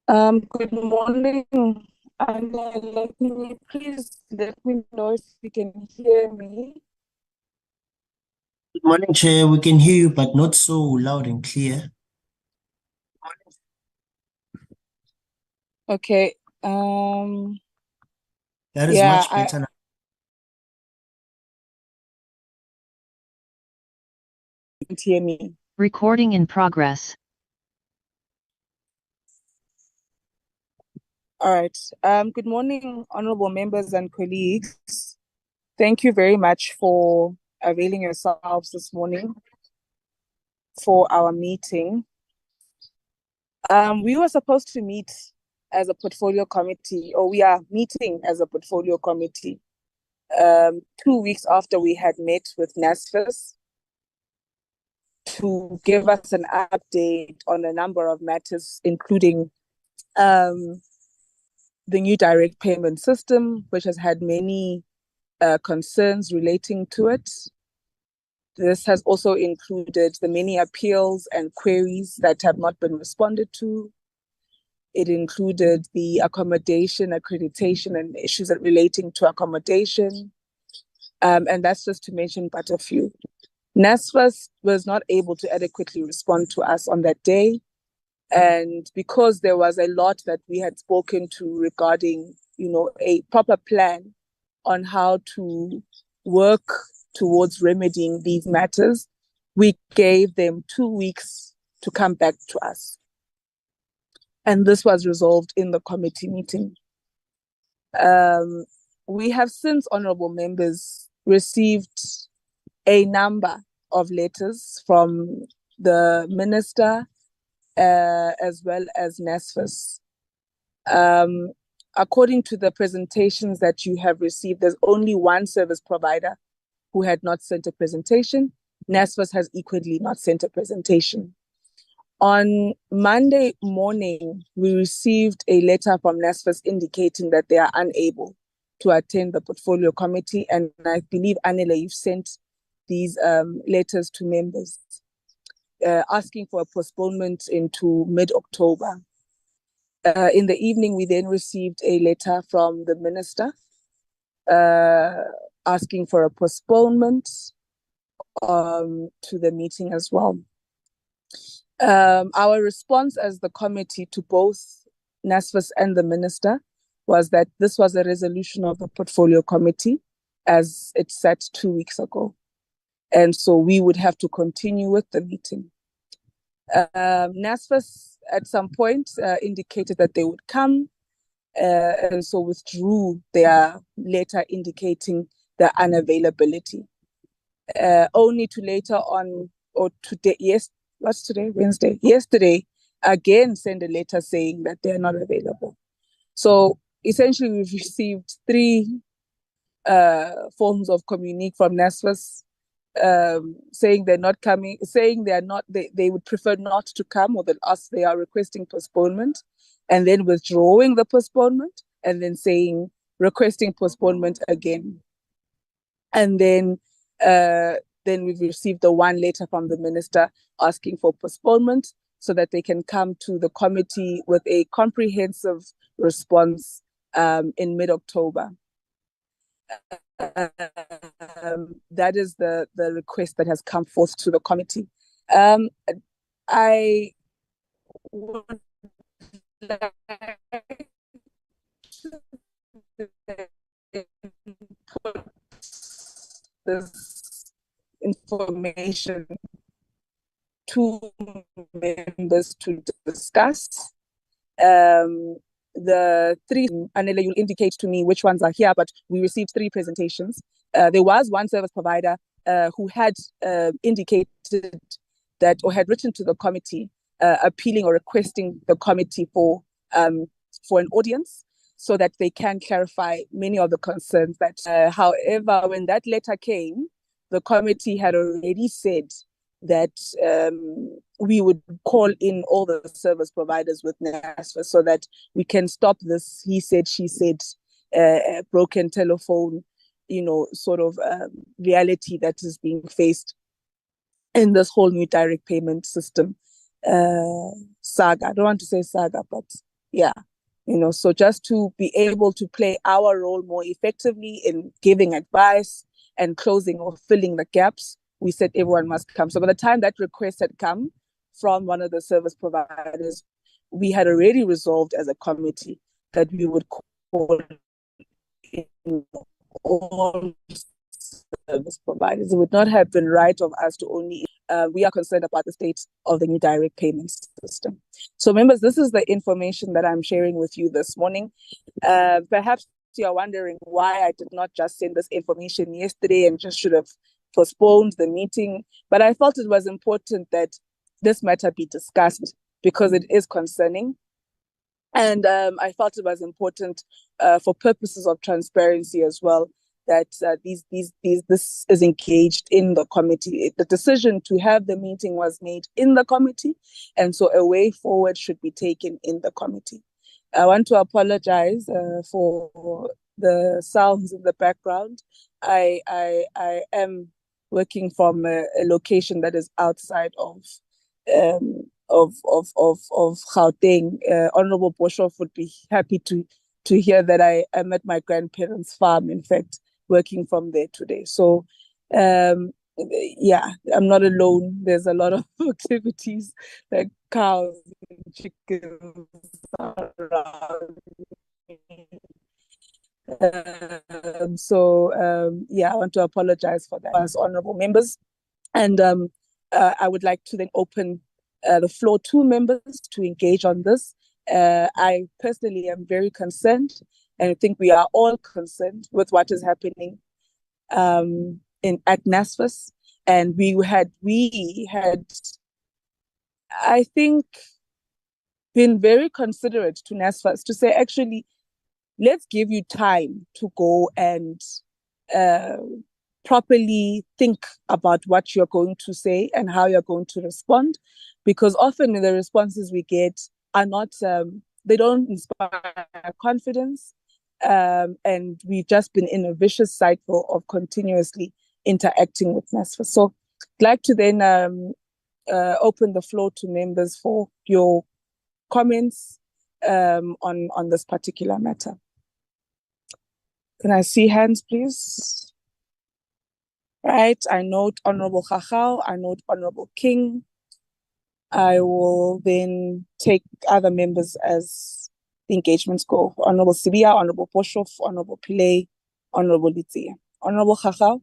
Good morning, and please let me know if you can hear me. Good morning, Chair. We can hear you, but not so loud and clear. Okay. That is Yeah, much better now. can't hear me. Recording in progress. All right. Good morning, honorable members and colleagues. Thank you very much for availing yourselves this morning for our meeting. We were supposed to meet as a portfolio committee, or we are meeting as a portfolio committee 2 weeks after we had met with NSFAS to give us an update on a number of matters, including the new direct payment system, which has had many concerns relating to it. This has also included the many appeals and queries that have not been responded to. It included the accommodation, accreditation, and issues relating to accommodation. And that's just to mention but a few. NSFAS was not able to adequately respond to us on that day. And because there was a lot that we had spoken to regarding, a proper plan on how to work towards remedying these matters, we gave them 2 weeks to come back to us. And this was resolved in the committee meeting. We have since, honorable members, received a number of letters from the minister as well as NSFAS. According to the presentations that you have received, there's only one service provider who had not sent a presentation. NSFAS has equally not sent a presentation. On Monday morning, we received a letter from NSFAS indicating that they are unable to attend the portfolio committee. And I believe, Anela, you've sent these letters to members asking for a postponement into mid-October. In the evening, we then received a letter from the minister asking for a postponement to the meeting as well. Our response as the committee to both NSFAS and the minister was that this was a resolution of the portfolio committee as it sat 2 weeks ago. And so we would have to continue with the meeting. NSFAS at some point indicated that they would come and so withdrew their letter indicating their unavailability. Only to later on, or today, what's today? Wednesday. Yesterday, again send a letter saying that they are not available. So essentially, we've received 3 forms of communique from NSFAS saying they're not coming, saying they would prefer not to come, or that they are requesting postponement, and then withdrawing the postponement, and then saying requesting postponement again. And then we've received the one letter from the minister asking for postponement so that they can come to the committee with a comprehensive response in mid-October. That is the request that has come forth to the committee. I would like to input this information to members to discuss. The 3, Anela, you'll indicate to me which ones are here, but we received 3 presentations. There was one service provider who had indicated that, or had written to the committee appealing or requesting the committee for an audience so that they can clarify many of the concerns that, however, when that letter came, the committee had already said that we would call in all the service providers with NSFAS so that we can stop this he said, she said, broken telephone, sort of reality that is being faced in this whole new direct payment system saga. I don't want to say saga, but yeah, so just to be able to play our role more effectively in giving advice and closing or filling the gaps, we said everyone must come. So by the time that request had come from one of the service providers, we had already resolved as a committee that we would call in all service providers. It would not have been right of us to only, we are concerned about the state of the new direct payment system. So members, this is the information that I'm sharing with you this morning. Perhaps you're wondering why I did not just send this information yesterday and just should have postponed the meeting. But I felt it was important that this matter be discussed because it is concerning. And I felt it was important for purposes of transparency as well that this is engaged in the committee. The decision to have the meeting was made in the committee, and so a way forward should be taken in the committee. I want to apologize for the sounds in the background. I am working from a location that is outside of Gauteng. Honorable Boshoff would be happy to hear that I am at my grandparents' farm, in fact, working from there today. So, yeah, I'm not alone. There's a lot of activities like cows and chickens around me. Yeah, I want to apologize for that as honorable members. And I would like to then open the floor to members to engage on this. I personally am very concerned, and I think we are all concerned with what is happening at NSFAS. And we had, I think, been very considerate to NSFAS to say, actually, let's give you time to go and properly think about what you're going to say and how you're going to respond, because often the responses we get are not, they don't inspire confidence, and we've just been in a vicious cycle of continuously interacting with NSFAS. So I'd like to then open the floor to members for your comments on this particular matter. Can I see hands, please? Right, I note Honorable Chachao, I note Honorable King. I will then take other members as the engagements go. Honorable Sibia, Honorable Boshoff, Honorable Pillay, Honorable Litsia. Honorable Chachao.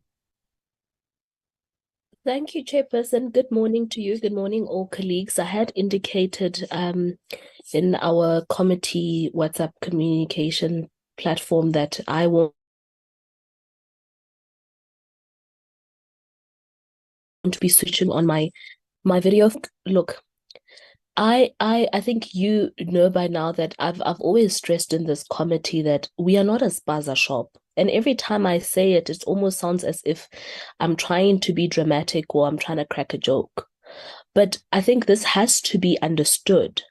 Thank you, Chairperson. Good morning to you. Good morning, all colleagues. I had indicated in our committee WhatsApp communication platform that I will to be switching on my video. Look, I think you know by now that I've always stressed in this committee that we are not a spaza shop. And every time I say it, it almost sounds as if I'm trying to be dramatic or I'm trying to crack a joke. But I think this has to be understood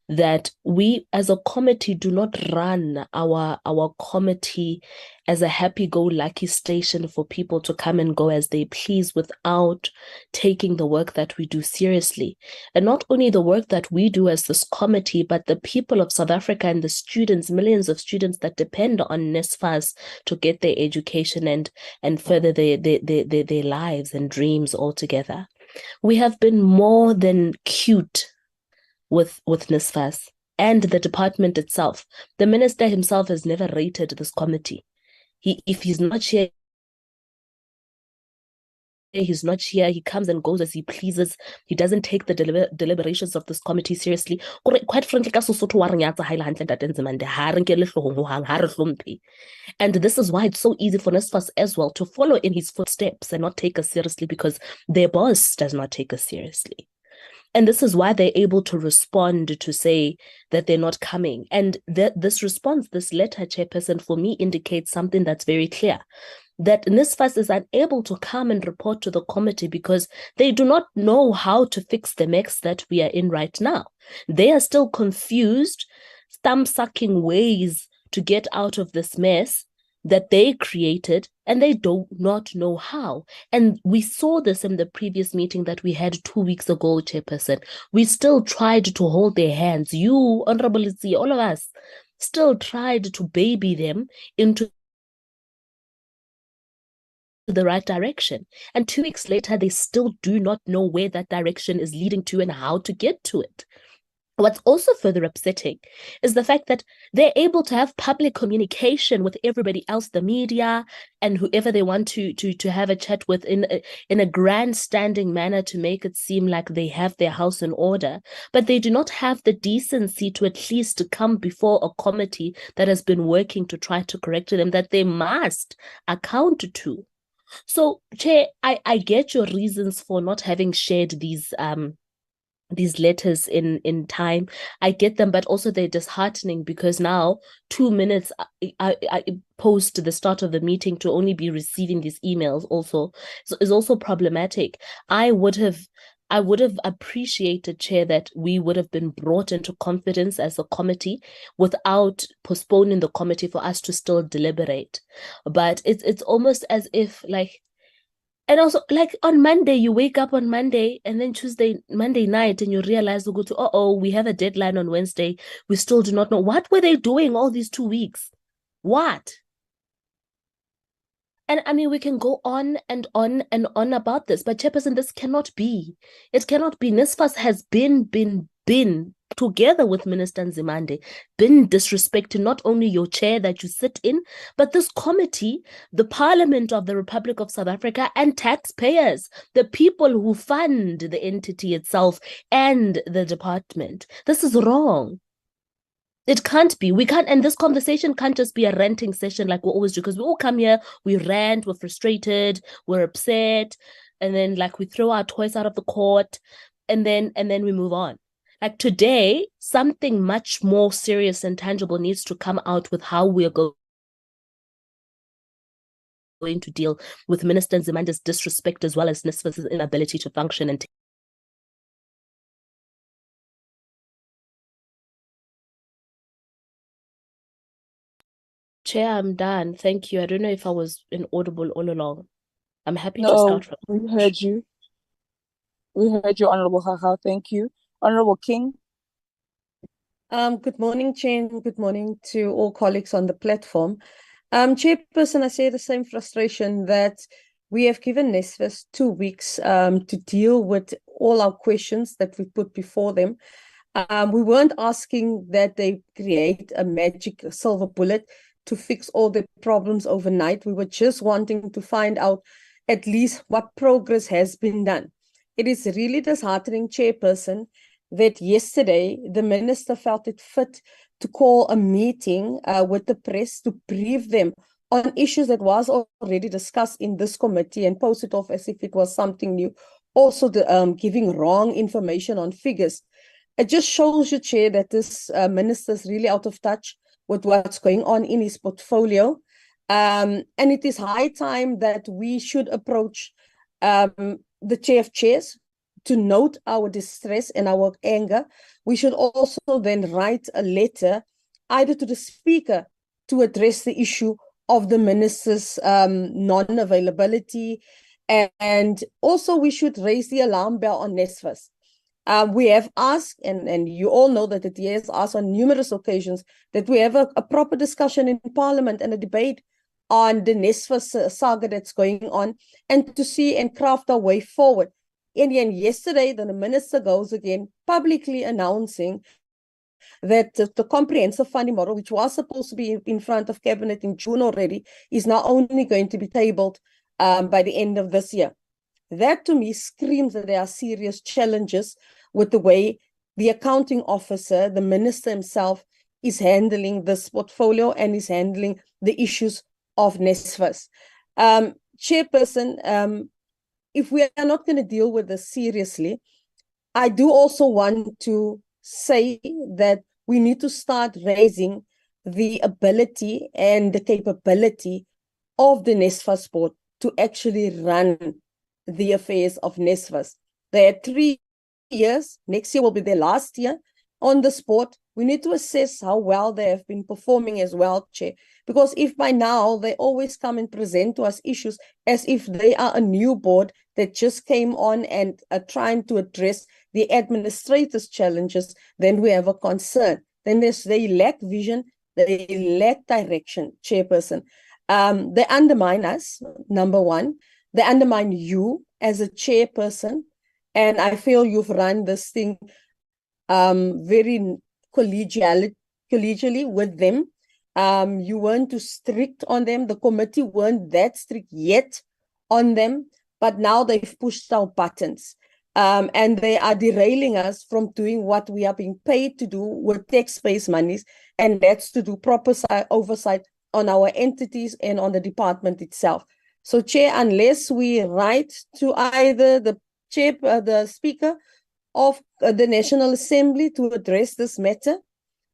that we as a committee do not run our committee as a happy-go-lucky station for people to come and go as they please without taking the work that we do seriously. And not only the work that we do as this committee, but the people of South Africa and the students, millions of students that depend on NSFAS to get their education and further their lives and dreams altogether. We have been more than cute with NSFAS and the department itself. The minister himself has never rated this committee. If he's not here, he's not here. He comes and goes as he pleases. He doesn't take the deliberations of this committee seriously. Quite frankly, and this is why it's so easy for NSFAS as well to follow in his footsteps and not take us seriously, because their boss does not take us seriously. And this is why they're able to respond to say that they're not coming. And this response, this letter, Chairperson, for me indicates something that's very clear, that NSFAS is unable to come and report to the committee because they do not know how to fix the mess that we are in right now. They are still confused, thumb-sucking ways to get out of this mess that they created and they do not know how. And we saw this in the previous meeting that we had 2 weeks ago, Chairperson. We still tried to hold their hands. You, Honorable Lizzie, all of us still tried to baby them into the right direction. And 2 weeks later, they still do not know where that direction is leading to and how to get to it. What's also further upsetting is the fact that they're able to have public communication with everybody else, the media, and whoever they want to have a chat with in a grandstanding manner to make it seem like they have their house in order. But they do not have the decency to at least come before a committee that has been working to try to correct them, that they must account to. So, Chair, I get your reasons for not having shared these letters in time. I get them, but also they're disheartening because now 2 minutes I post the start of the meeting to only be receiving these emails also is also problematic. I would have appreciated, Chair, that we would have been brought into confidence as a committee without postponing the committee for us to still deliberate. But it's almost as if like, and also, like on Monday, you wake up on Monday and then Monday night, and you realize we go to, we have a deadline on Wednesday. We still do not know. What were they doing all these 2 weeks? What? And I mean, we can go on and on and on about this, but Chairperson, this cannot be. It cannot be. NSFAS has been together with Minister Nzimande, been disrespecting not only your chair that you sit in, but this committee, the Parliament of the Republic of South Africa, and taxpayers, the people who fund the entity itself and the department. This is wrong. It can't be. We can't, and this conversation can't just be a ranting session like we always do, because we all come here, we rant, we're frustrated, we're upset, and then like we throw our toys out of the court, and then we move on. Like today, something much more serious and tangible needs to come out with how we're going to deal with Minister Nzimande's disrespect as well as NSFAS's inability to function and Chair, I'm done. Thank you. I don't know if I was inaudible all along. I'm happy to start from. We heard you. We heard you, Honorable Haha. Thank you. Honorable King. Good morning, Chair, and good morning to all colleagues on the platform. Chairperson, I share the same frustration that we have given NSFAS 2 weeks to deal with all our questions that we put before them. We weren't asking that they create a magic silver bullet to fix all the problems overnight. We were just wanting to find out at least what progress has been done. It is really disheartening, Chairperson, that yesterday the minister felt it fit to call a meeting with the press to brief them on issues that was already discussed in this committee and post it off as if it was something new. Also, giving wrong information on figures. It just shows you, Chair, that this minister is really out of touch with what's going on in his portfolio. And it is high time that we should approach the Chair of Chairs to note our distress and our anger. We should also then write a letter either to the Speaker to address the issue of the minister's non-availability, and also we should raise the alarm bell on NSFAS. We have asked, and you all know that the DA has asked on numerous occasions that we have a proper discussion in Parliament and a debate on the NSFAS saga that's going on, and to see and craft our way forward. And yesterday, the minister goes again publicly announcing that the comprehensive funding model, which was supposed to be in front of Cabinet in June already, is now only going to be tabled by the end of this year. That to me screams that there are serious challenges with the way the accounting officer, the minister himself, is handling this portfolio and is handling the issues of NSFAS. Chairperson, if we are not going to deal with this seriously, I do also want to say that we need to start raising the ability and the capability of the NSFAS board to actually run the affairs of NSFAS. They had 3 years. Next year will be their last year on this board. We need to assess how well they have been performing as well, Chair. Because if by now they always come and present to us issues as if they are a new board that just came on and are trying to address the administrators' challenges, then we have a concern. Then they lack vision, they lack direction, Chairperson. They undermine us, number one. They undermine you as a chairperson. And I feel you've run this thing very collegially with them. You weren't too strict on them. The committee weren't that strict yet on them, but now they've pushed our buttons. And they are derailing us from doing what we are being paid to do with tax-based monies, and that's to do proper oversight on our entities and on the department itself. So, Chair, unless we write to either the Speaker of the National Assembly to address this matter,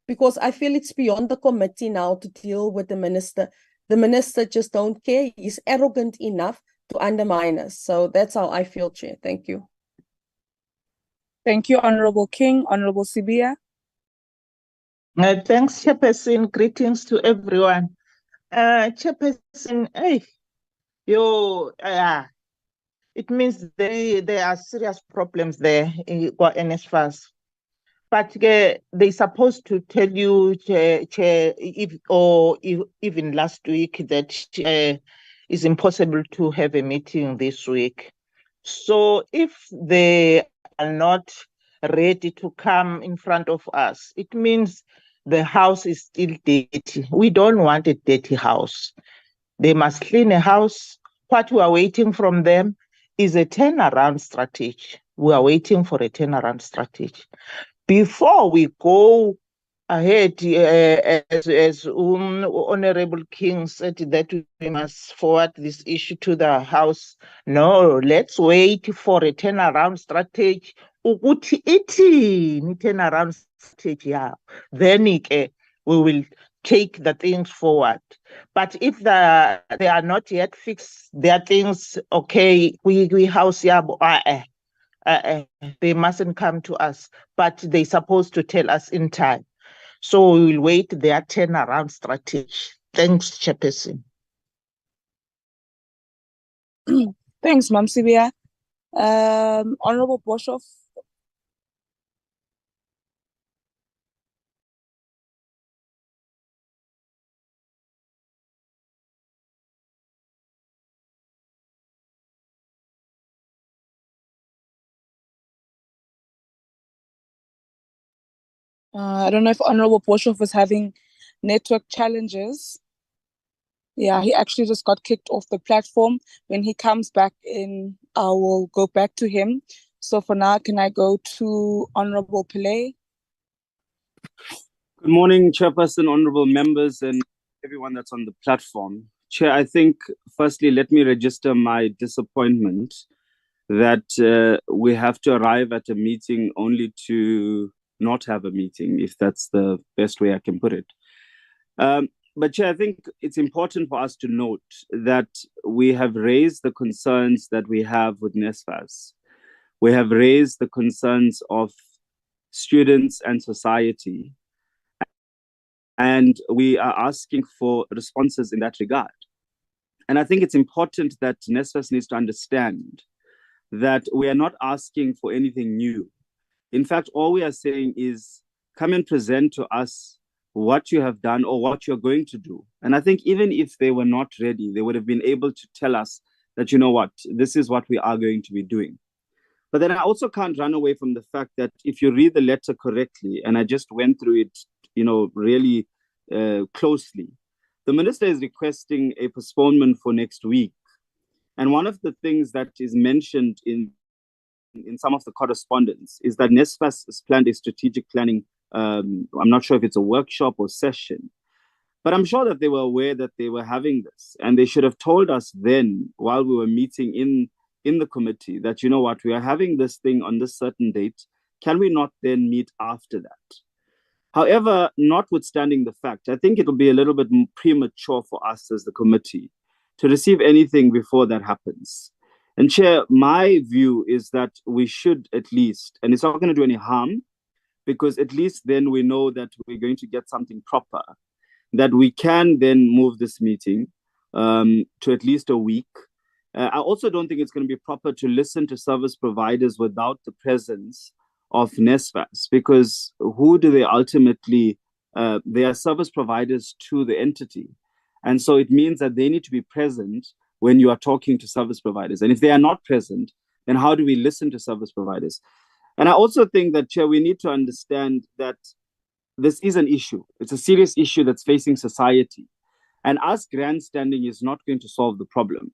because I feel it's beyond the committee now to deal with the minister. The minister just don't care. He's arrogant enough to undermine us. So that's how I feel, Chair. Thank you. Thank you, Honorable King. Honorable Sibia. Thanks, Chairperson. Greetings to everyone. Chairperson, hey, it means there are serious problems there in NSFAS. But they're supposed to tell you, Chair, even last week, that it's impossible to have a meeting this week. So if they are not ready to come in front of us, it means the house is still dirty. We don't want a dirty house. They must clean a house. What we are waiting from them is a turnaround strategy. We are waiting for a turnaround strategy. Before we go ahead, as Honorable King said, that we must forward this issue to the House. No, let's wait for a turnaround strategy. Ukuthi ithini turnaround strategy. Then we will take the things forward. But if they are not yet fixed, their things, okay, we house they mustn't come to us, but they're supposed to tell us in time. So we will wait their turnaround strategy. Thanks, Chairperson. Thanks, Mam Sibia. Honorable Boshoff. I don't know if Honorable Boshoff was having network challenges. Yeah, he actually just got kicked off the platform. When he comes back in, I will go back to him. So for now, can I go to Honorable Pillay? Good morning, Chairperson, honorable members, and everyone that's on the platform. Chair, I think, firstly, let me register my disappointment that we have to arrive at a meeting only to not have a meeting, if that's the best way I can put it. But Chair, I think it's important for us to note that we have raised the concerns that we have with NSFAS. We have raised the concerns of students and society, and we are asking for responses in that regard. And I think it's important that NSFAS needs to understand that we are not asking for anything new. In fact, all we are saying is come and present to us what you have done or what you're going to do. And I think even if they were not ready, they would have been able to tell us that, you know what, this is what we are going to be doing. But then I also can't run away from the fact that if you read the letter correctly, and I just went through it, really closely, the minister is requesting a postponement for next week. And one of the things that is mentioned in some of the correspondence is that NSFAS has planned a strategic planning. I'm not sure if it's a workshop or session, but I'm sure that they were aware that they were having this, and they should have told us then while we were meeting in the committee that, you know what, we are having this thing on this certain date. Can we not then meet after that? However, notwithstanding the fact, I think it'll be a little bit premature for us as the committee to receive anything before that happens. And Chair, my view is that we should at least, and it's not going to do any harm, because at least then we know that we're going to get something proper, that we can then move this meeting to at least a week. I also don't think it's going to be proper to listen to service providers without the presence of NSFAS, because who do they ultimately, they are service providers to the entity. And so it means that they need to be present when you are talking to service providers. And if they are not present, then how do we listen to service providers? And I also think that, Chair, we need to understand that this is an issue. It's a serious issue that's facing society. And us grandstanding is not going to solve the problem.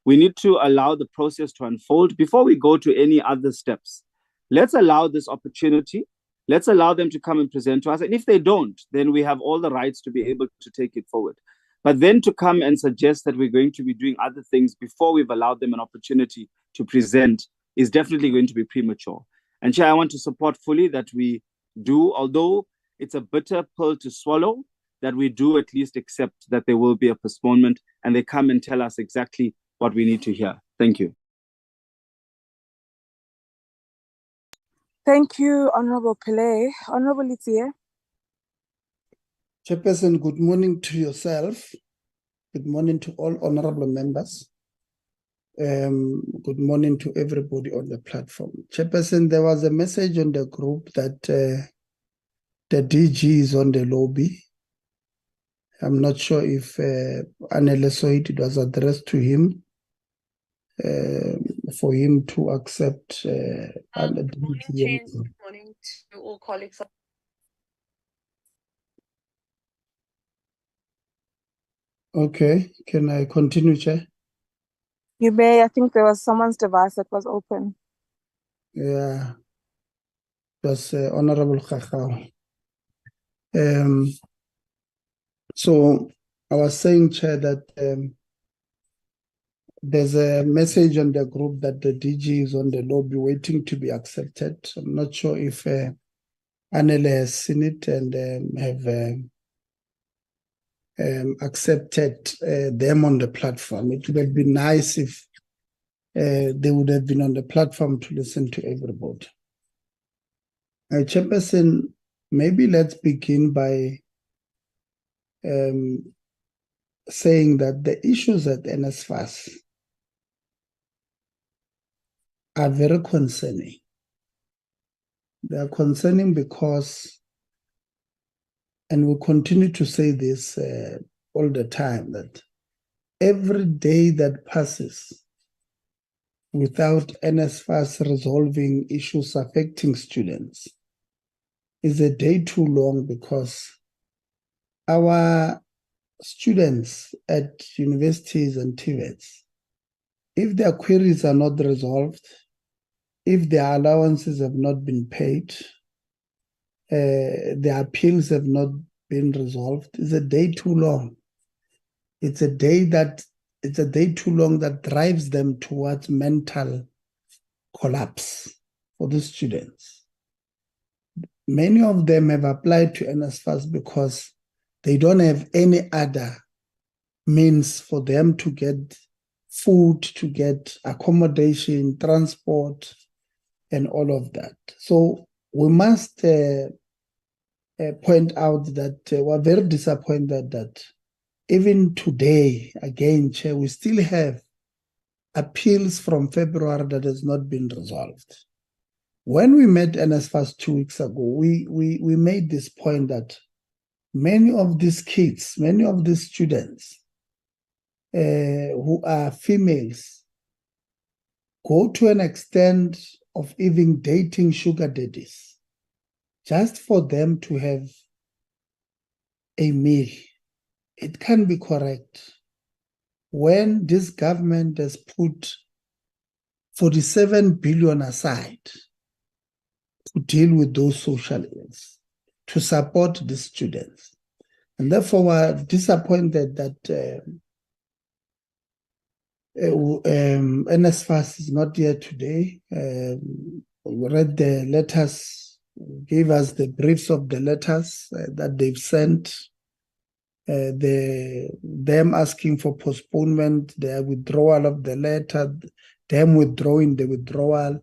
We need to allow the process to unfold before we go to any other steps. Let's allow this opportunity. Let's allow them to come and present to us. And if they don't, then we have all the rights to be able to take it forward. But then to come and suggest that we're going to be doing other things before we've allowed them an opportunity to present is definitely going to be premature. And Chair, I want to support fully that we do, although it's a bitter pill to swallow, that we do at least accept that there will be a postponement and they come and tell us exactly what we need to hear. Thank you. Thank you, Honorable Pillay. Honorable Lithier. Chairperson, good morning to yourself. Good morning to all honorable members. Good morning to everybody on the platform. Chairperson, there was a message on the group that the DG is on the lobby. I'm not sure if Anele saw it. It was addressed to him for him to accept. Good morning to all colleagues. Okay, can I continue, Chair? You may. I think there was someone's device that was open. Yeah, that's Honorable Khachao. So I was saying, Chair, that there's a message on the group that the DG is on the lobby waiting to be accepted. I'm not sure if Anele has seen it and have accepted them on the platform. It would have been nice if they would have been on the platform to listen to everybody. Chairperson, maybe let's begin by saying that the issues at NSFAS are very concerning. They are concerning because, and we continue to say this all the time, that every day that passes without NSFAS resolving issues affecting students is a day too long, because our students at universities and TVETs, if their queries are not resolved, if their allowances have not been paid, their appeals have not been resolved, it's a day too long. It's a day too long that drives them towards mental collapse for the students. Many of them have applied to NSFAS because they don't have any other means for them to get food, to get accommodation, transport, and all of that. So we must point out that we're very disappointed that even today, again, Chair, we still have appeals from February that has not been resolved. When we met NSFAS 2 weeks ago, we made this point that many of these kids, many of these students who are females go to an extent of even dating sugar daddies just for them to have a meal. It can be correct when this government has put 47 billion aside to deal with those social ills, to support the students. And therefore, we're disappointed that NSFAS is not here today. We read the letters, gave us the briefs of the letters that they've sent, them asking for postponement, their withdrawal of the letter, them withdrawing the withdrawal,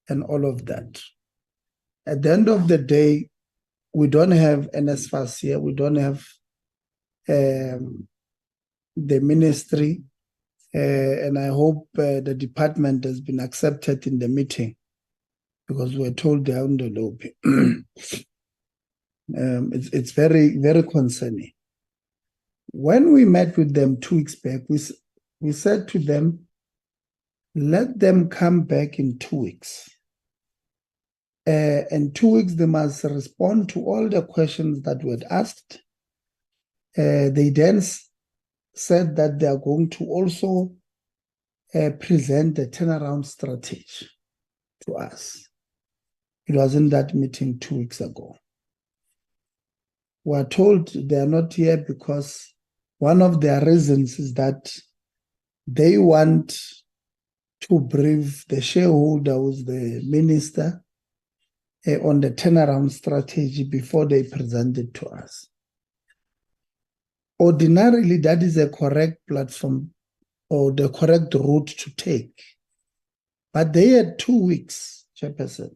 and all of that. At the end of the day, we don't have NSFAS here. We don't have the ministry. And I hope the department has been accepted in the meeting, because we're told they're on the lobby. It's very, very concerning. When we met with them 2 weeks back, we said to them, let them come back in 2 weeks. In 2 weeks, they must respond to all the questions that were asked. They then said that they are going to also present a turnaround strategy to us. It was in that meeting 2 weeks ago. We are told they are not here because one of their reasons is that they want to brief the shareholder, who's the minister, on the turnaround strategy before they present it to us. Ordinarily, that is a correct platform or the correct route to take. But they had 2 weeks, Chairperson,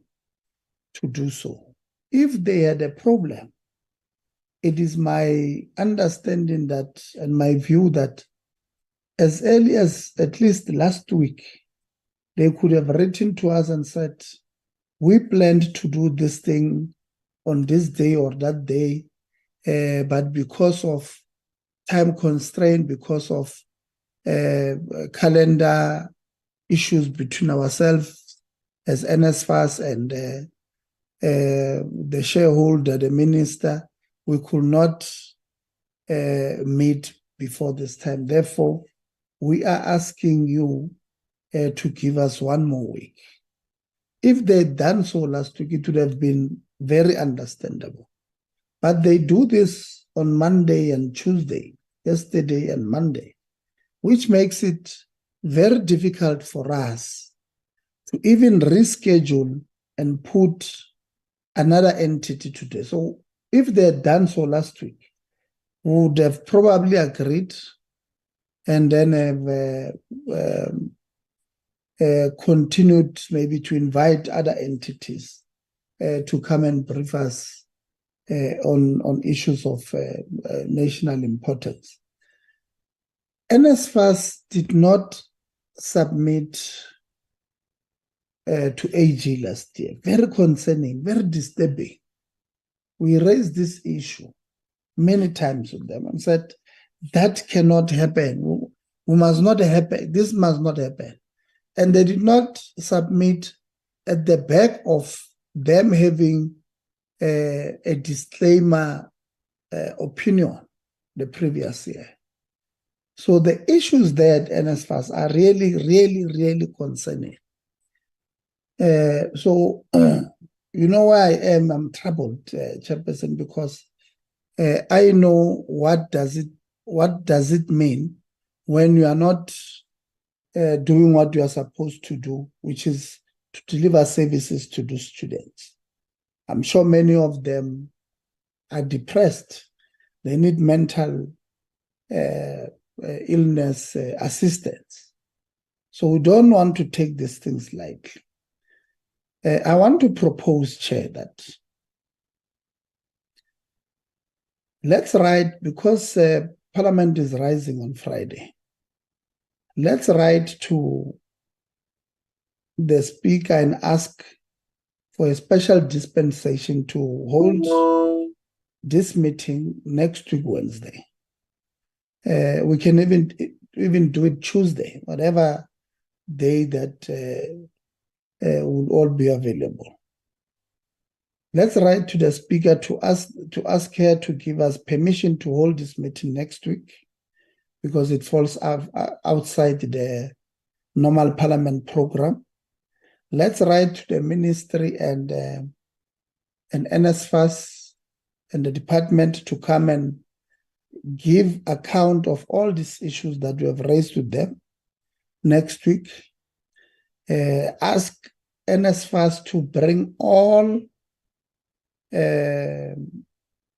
to do so. If they had a problem, it is my understanding that, and my view, that as early as at least last week, they could have written to us and said, we planned to do this thing on this day or that day, but because of time constraint, because of calendar issues between ourselves as NSFAS and the shareholder, the minister, we could not meet before this time. Therefore, we are asking you to give us 1 more week. If they'd done so last week, it would have been very understandable. But they do this on Monday and Tuesday, yesterday and Monday, which makes it very difficult for us to even reschedule and put another entity today. So if they had done so last week, we would have probably agreed and then have continued maybe to invite other entities to come and brief us on issues of national importance. NSFAS did not submit to AG last year. Very concerning, very disturbing. We raised this issue many times with them and said, that cannot happen. We must not happen. This must not happen. And they did not submit at the back of them having a disclaimer opinion the previous year. So the issues there at NSFAS are really, really, really concerning. So you know why I'm troubled, Chairperson, because I know what does it mean when you are not doing what you are supposed to do, which is to deliver services to the students. I'm sure many of them are depressed. They need mental illness assistance. So we don't want to take these things lightly. I want to propose, Chair, that let's write, because Parliament is rising on Friday, let's write to the Speaker and ask for a special dispensation to hold this meeting next week, Wednesday. We can even do it Tuesday, whatever day that will all be available. Let's write to the Speaker to ask her to give us permission to hold this meeting next week, because it falls outside the normal Parliament program. Let's write to the Ministry and NSFAS and the department to come and give account of all these issues that we have raised with them next week. Ask NSFAS to bring all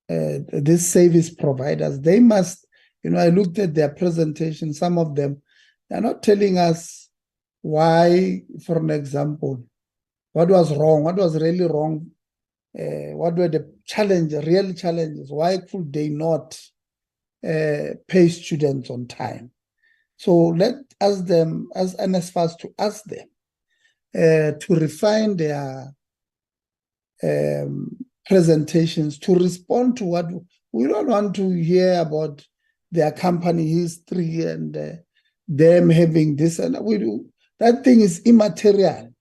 these service providers. They must, I looked at their presentation, some of them, they're not telling us why, for an example, what was wrong, what was really wrong what were the real challenges? Why could they not pay students on time? So let us them, as NSFAS, to ask them to refine their presentations to respond to what we don't want to hear about their company history and them having this, and we do. That thing is immaterial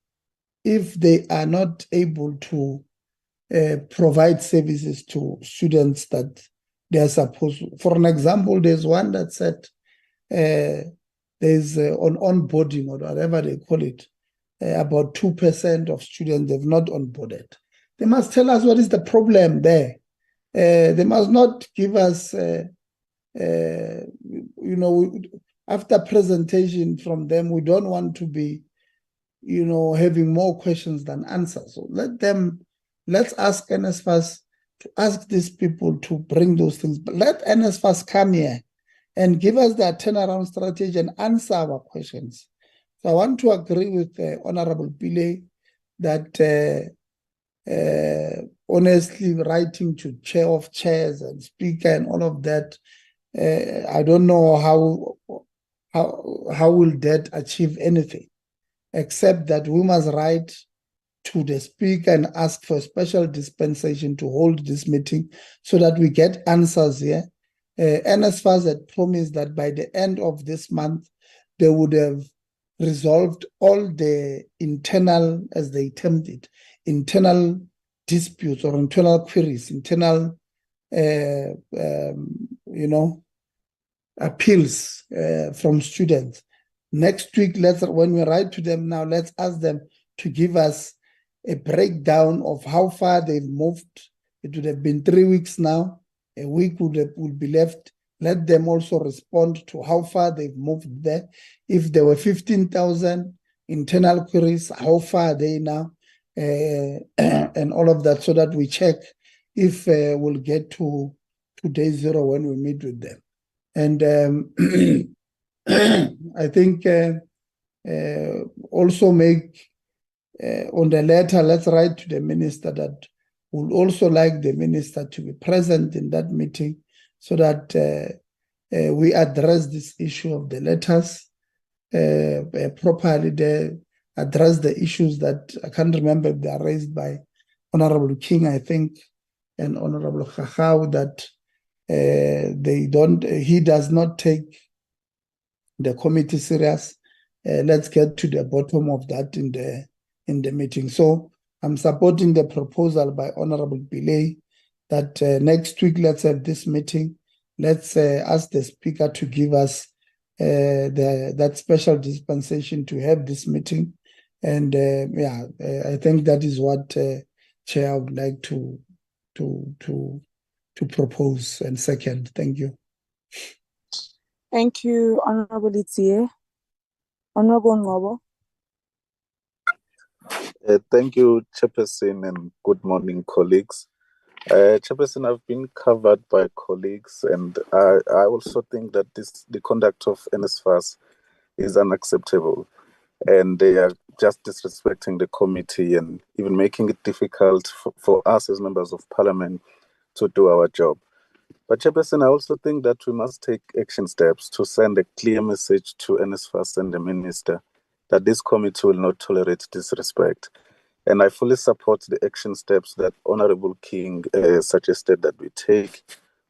if they are not able to provide services to students that they are supposed to. For an example, there's one that said there's on onboarding or whatever they call it, about 2% of students they've not onboarded. They must tell us what is the problem there. They must not give us, after presentation from them, we don't want to be, having more questions than answers. So let's ask NSFAS to ask these people to bring those things. But let NSFAS come here and give us their turnaround strategy and answer our questions. So I want to agree with Honorable Pillay that honestly, writing to chair of chairs and speaker and all of that, I don't know how will that achieve anything, except that we must write to the speaker and ask for a special dispensation to hold this meeting so that we get answers here. NSFAS had promised that by the end of this month, they would have resolved all the internal, as they termed it, internal disputes or internal queries, internal, appeals from students. Next week, when we write to them now, let's ask them to give us a breakdown of how far they've moved. It would have been 3 weeks now. A week would be left. Let them also respond to how far they've moved there. If there were 15,000 internal queries, how far are they now? And all of that, so that we check if we'll get to day zero when we meet with them. And I think also make on the letter, let's write to the minister that would also like the minister to be present in that meeting so that we address this issue of the letters properly, address the issues that I can't remember if they are raised by Honorable King, I think, and Honorable Khachau, that he does not take the committee serious. Let's get to the bottom of that in the meeting. So I'm supporting the proposal by Honorable Pillay that next week let's have this meeting. Let's ask the speaker to give us that special dispensation to have this meeting. And I think that is what Chair I would like to propose and second. Thank you. Thank you, Honorable Itie. Honorable Ngobo. Thank you, Chairperson, and good morning, colleagues. Chairperson, I've been covered by colleagues, and I also think that the conduct of NSFAS is unacceptable, and they are just disrespecting the committee and even making it difficult for us as members of Parliament to do our job. But Chairperson, I also think that we must take action steps to send a clear message to NSFAS and the Minister that this committee will not tolerate disrespect. And I fully support the action steps that Honorable King suggested that we take,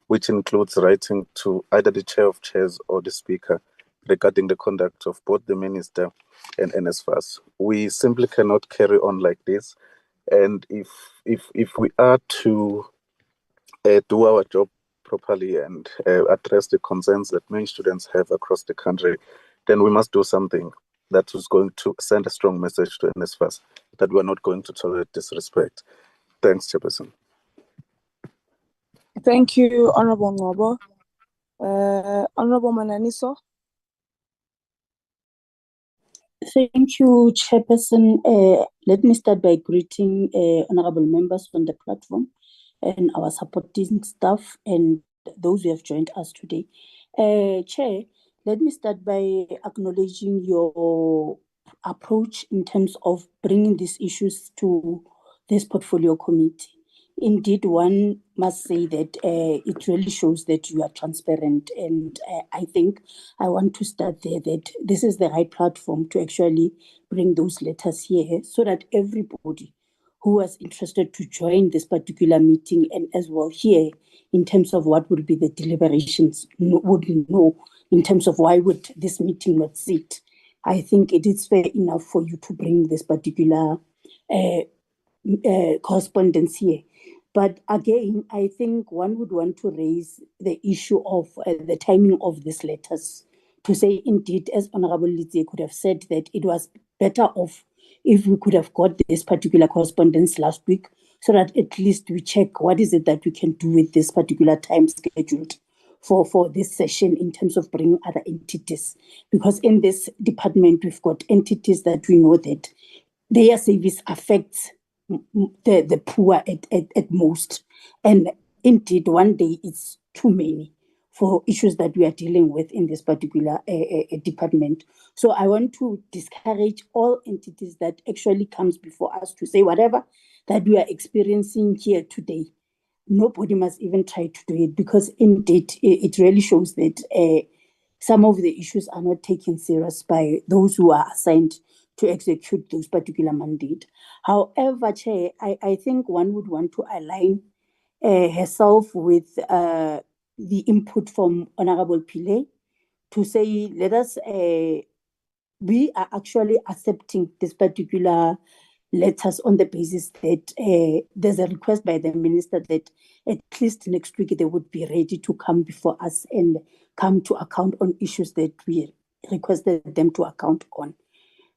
which includes writing to either the Chair of Chairs or the Speaker regarding the conduct of both the Minister and NSFAS. We simply cannot carry on like this. And if we are to do our job properly and address the concerns that many students have across the country, then we must do something that is going to send a strong message to NSFAS that we're not going to tolerate disrespect. Thanks, Chairperson. Thank you, Honorable Ngobo. Honorable Mananiso. Thank you, Chairperson. Let me start by greeting honorable members on the platform and our supporting staff and those who have joined us today. Chair, let me start by acknowledging your approach in terms of bringing these issues to this portfolio committee. indeed, one must say that it really shows that you are transparent. And I think I want to start there, that this is the right platform to actually bring those letters here so that everybody who was interested to join this particular meeting and as well here in terms of what would be the deliberations would know in terms of why would this meeting not sit. I think it is fair enough for you to bring this particular correspondence here. But again, I think one would want to raise the issue of the timing of these letters, to say indeed, as Honorable Litsie could have said, that it was better off if we could have got this particular correspondence last week, so that at least we check what is it that we can do with this particular time scheduled for this session in terms of bringing other entities. Because in this department, we've got entities that we know that their service affects the poor at most. And indeed, one day it's too many for issues that we are dealing with in this particular department. So I want to discourage all entities that actually comes before us to say whatever that we are experiencing here today. Nobody must even try to do it, because indeed it really shows that some of the issues are not taken serious by those who are assigned to execute those particular mandate. However, Chair, I think one would want to align herself with the input from Honorable Pillay to say, let us, we are actually accepting this particular letters on the basis that there's a request by the minister that at least next week they would be ready to come before us and come to account on issues that we requested them to account on.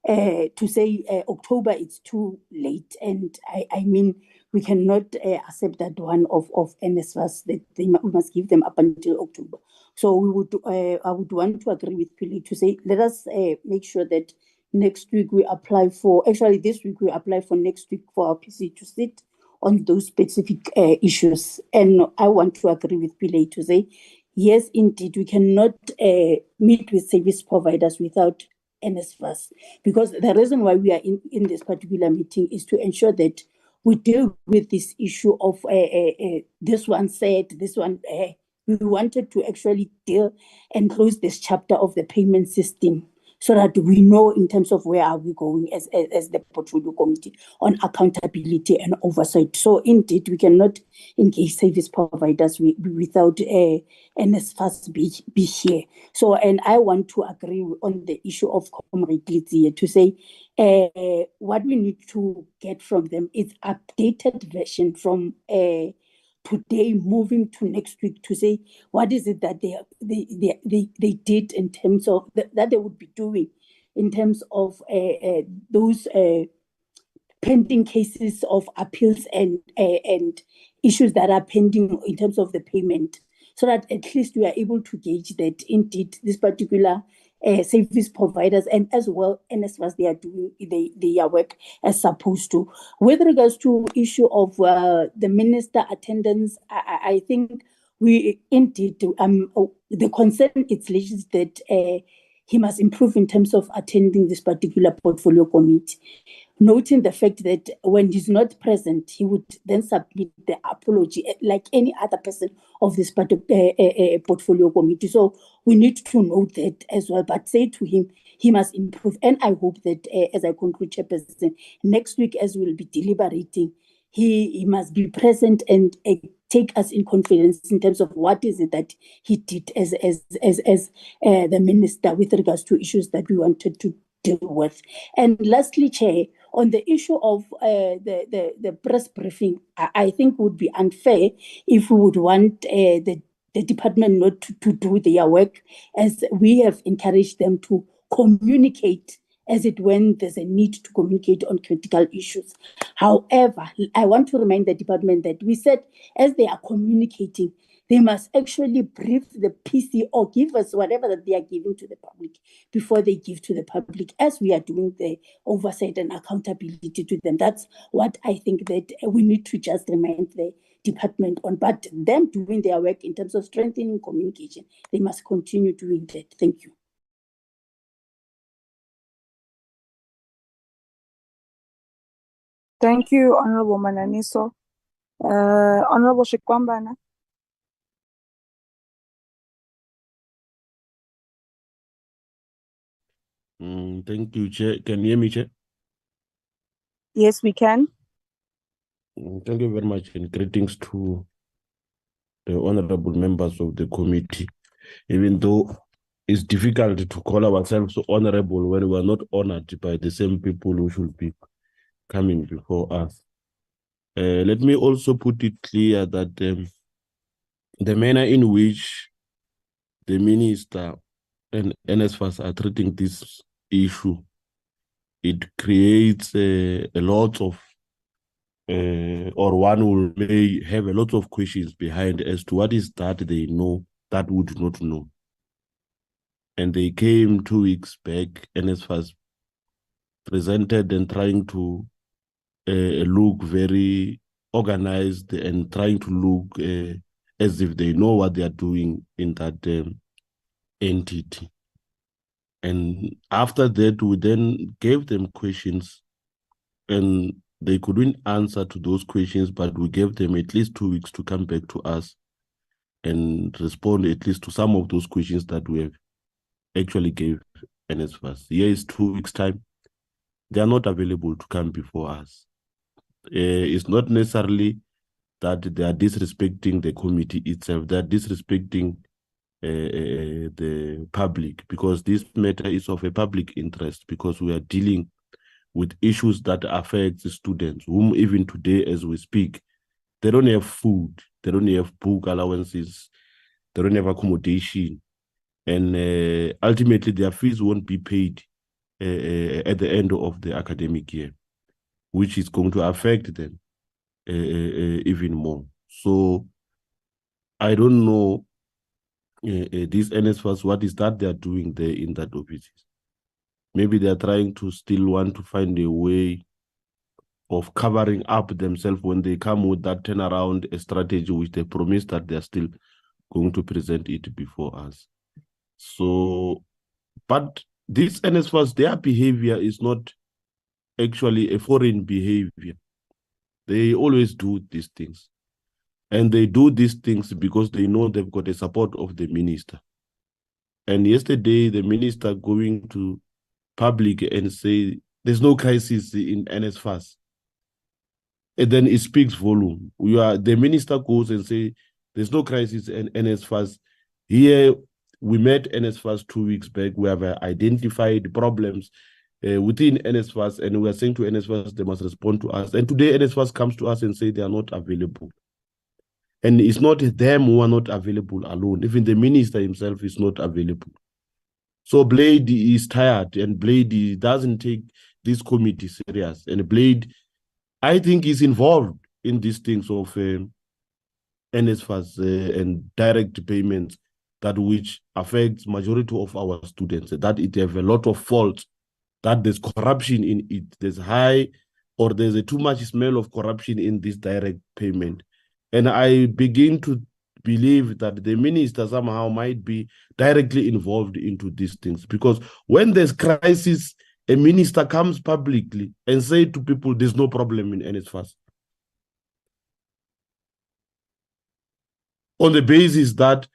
To say October, it's too late. And I mean, we cannot accept that one of NSFAS, that we must give them up until October. So we would, I would want to agree with Pili to say, let us make sure that next week we apply for, actually this week we apply for next week for our PC to sit on those specific issues. And I want to agree with Pili to say, yes, indeed, we cannot meet with service providers without NSFAS, because the reason why we are in this particular meeting is to ensure that we deal with this issue of this one said, this one, we wanted to actually deal and close this chapter of the payment system so that we know in terms of where are we going as the portfolio committee on accountability and oversight. So indeed, we cannot engage service providers without NSFAS be here. So, and I want to agree on the issue of comrade to say what we need to get from them is updated version from today moving to next week, to say what is it that they did in terms of that they would be doing in terms of those pending cases of appeals and issues that are pending in terms of the payment, so that at least we are able to gauge that indeed this particular service providers and as well NSFAS, they are doing their work as supposed to. With regards to issue of the minister attendance, I think we indeed the concern is legit that he must improve in terms of attending this particular portfolio committee, noting the fact that when he's not present, he would then submit the apology like any other person of this portfolio committee. So we need to note that as well, but say to him, he must improve. And I hope that as I conclude, Chairperson, next week as we'll be deliberating, he must be present and take us in confidence in terms of what is it that he did as the minister with regards to issues that we wanted to deal with. And lastly, Chair, on the issue of the press briefing, I think would be unfair if we would want the department not to do their work, as we have encouraged them to communicate as it when there's a need to communicate on critical issues. However, I want to remind the department that we said as they are communicating, they must actually brief the PC or give us whatever that they are giving to the public before they give to the public, as we are doing the oversight and accountability to them. That's what I think that we need to just remind the department on. But them doing their work in terms of strengthening communication, they must continue doing that. Thank you. Thank you, Honorable Mananiso. Honorable Shikwambana. Thank you, Chair. Can you hear me, Chair? Yes, we can. Thank you very much, and greetings to the honorable members of the committee. Even though it's difficult to call ourselves honorable when we are not honored by the same people who should be coming before us. Let me also put it clear that the manner in which the minister and NSFAS are treating this issue, it creates a lot of or one may have a lot of questions behind as to what is that they know that we do not know. And they came 2 weeks back, NSFAS presented and trying to look very organized and trying to look as if they know what they are doing in that entity. And after that, we then gave them questions and they couldn't answer to those questions, but we gave them at least 2 weeks to come back to us and respond at least to some of those questions that we have actually gave NSFAS. Here is 2 weeks' time. They are not available to come before us. It's not necessarily that they are disrespecting the committee itself. They are disrespecting the public, because this matter is of a public interest, because we are dealing with issues that affect the students, whom even today as we speak, they don't have food, they don't have book allowances, they don't have accommodation, and ultimately their fees won't be paid at the end of the academic year, which is going to affect them even more. So I don't know these NSFAS, what is that they are doing there in that office? Maybe they are trying to still want to find a way of covering up themselves when they come with that turnaround strategy, which they promised that they are still going to present it before us. So, but these NSFAS, their behavior is not actually a foreign behavior. They always do these things. And they do these things because they know they've got the support of the minister. And yesterday, the minister going to public and say, there's no crisis in NSFAS. And then it speaks volume. The minister goes and say, there's no crisis in NSFAS. Here, we met NSFAS 2 weeks back. We have identified problems within NSFAS, and we are saying to NSFAS, they must respond to us. And today, NSFAS comes to us and say they are not available. And it's not them who are not available alone. Even the minister himself is not available. So Blade is tired, and Blade doesn't take this committee serious. And Blade, I think, is involved in these things of NSFAS and direct payments, that which affects majority of our students, that it have a lot of faults, that there's corruption in it, there's high or there's a too much smell of corruption in this direct payment. And I begin to believe that the minister somehow might be directly involved into these things, because when there's crisis, a minister comes publicly and say to people, there's no problem in NSFAS. On the basis that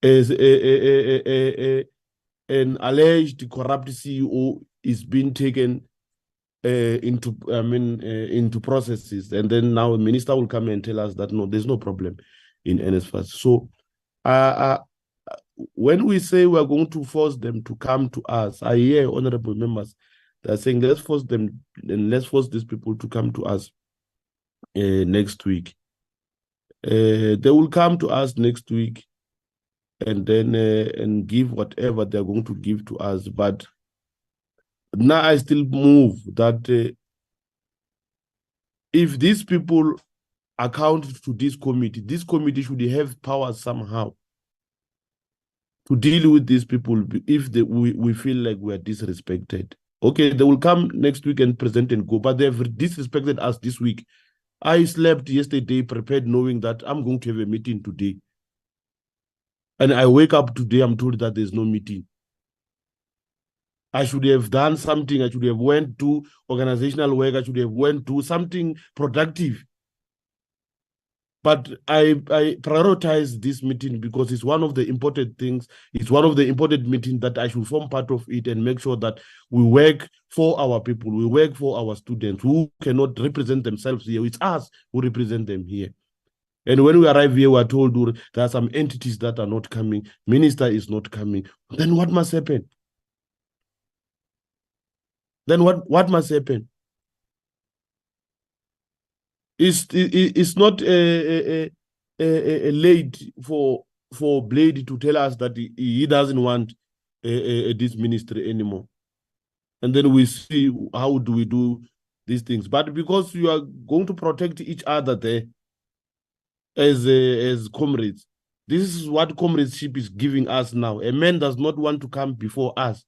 as an alleged corrupt CEO is being taken into processes, and then now the minister will come and tell us that no, there's no problem in NSFAS. So when we say we're going to force them to come to us, I hear honorable members that are saying let's force them and let's force these people to come to us next week. They will come to us next week and then and give whatever they're going to give to us. But now I still move that if these people account to this committee should have power somehow to deal with these people if we feel like we are disrespected. Okay, they will come next week and present and go, but they've disrespected us this week. I slept yesterday prepared knowing that I'm going to have a meeting today. And I wake up today, I'm told that there's no meeting. I should have done something. I should have went to organizational work. I should have went to something productive. But I prioritize this meeting because it's one of the important things. It's one of the important meetings that I should form part of it and make sure that we work for our people. We work for our students who cannot represent themselves here. It's us who represent them here. And when we arrive here, we are told there are some entities that are not coming. Minister is not coming. Then what must happen? Then what must happen? It's not late for Blade to tell us that he doesn't want this ministry anymore. And then we see how do we do these things. But because you are going to protect each other there as comrades, this is what comradeship is giving us now. A man does not want to come before us.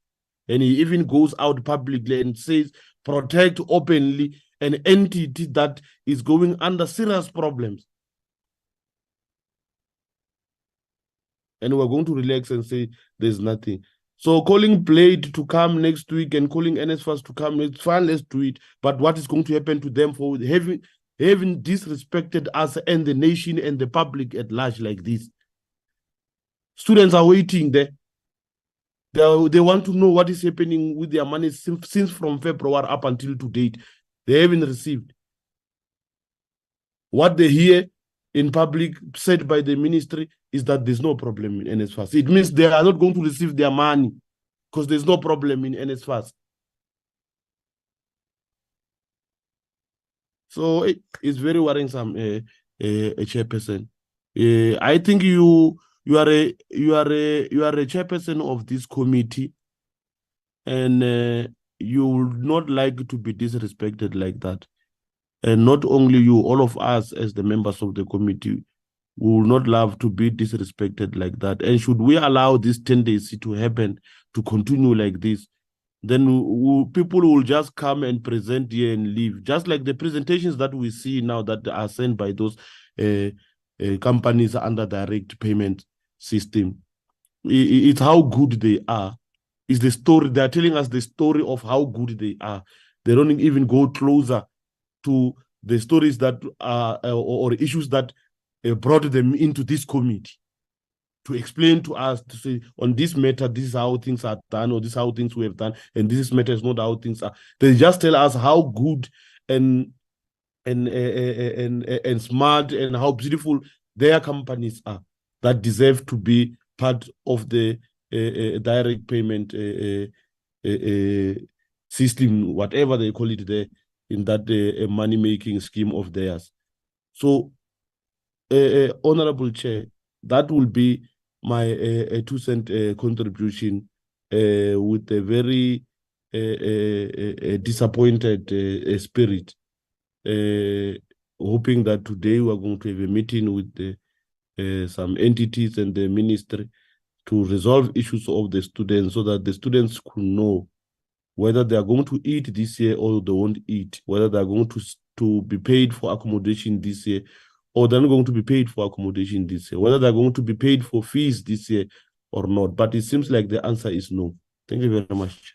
And he even goes out publicly and says, protect openly an entity that is going under serious problems. And we're going to relax and say there's nothing. So calling Blade to come next week and calling NSFAS to come next, fine, let's do it. But what is going to happen to them for having disrespected us and the nation and the public at large like this? Students are waiting there. They want to know what is happening with their money since from February up until to date. They haven't received. What they hear in public said by the ministry is that there's no problem in NSFAS. It means they are not going to receive their money because there's no problem in NSFAS. So it's very worrisome, a chairperson. I think you are a chairperson of this committee, and you would not like to be disrespected like that. And not only you, all of us as the members of the committee will not love to be disrespected like that. And should we allow this tendency to happen, to continue like this, then people will just come and present here and leave. Just like the presentations that we see now that are sent by those companies under direct payment system. It's how good they are. It's the story. They're telling us the story of how good they are. They don't even go closer to the stories that are or issues that brought them into this committee to explain to us, to say, on this matter, this is how things are done, or this is how things we have done, and this matter is not how things are. They just tell us how good and smart and how beautiful their companies are that deserve to be part of the direct payment system, whatever they call it there, in that money-making scheme of theirs. So, Honorable Chair, that will be my 2-cent contribution with a very disappointed spirit, hoping that today we are going to have a meeting with some entities and the ministry to resolve issues of the students so that the students could know whether they are going to eat this year or they won't eat, whether they are going to be paid for accommodation this year or they're not going to be paid for accommodation this year, whether they're going to be paid for fees this year or not. But it seems like the answer is no. Thank you very much.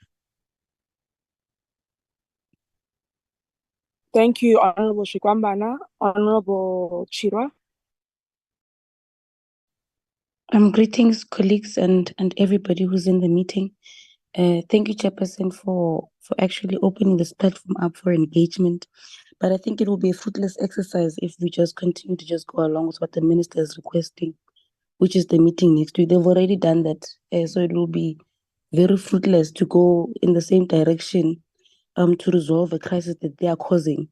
Thank you, Honorable Shikwambana. Honorable Chirwa. Greetings, colleagues, and everybody who's in the meeting. Thank you, Chairperson, for actually opening this platform up for engagement. But I think it will be a fruitless exercise if we just continue to just go along with what the minister is requesting, which is the meeting next week. They've already done that, so it will be very fruitless to go in the same direction to resolve a crisis that they are causing.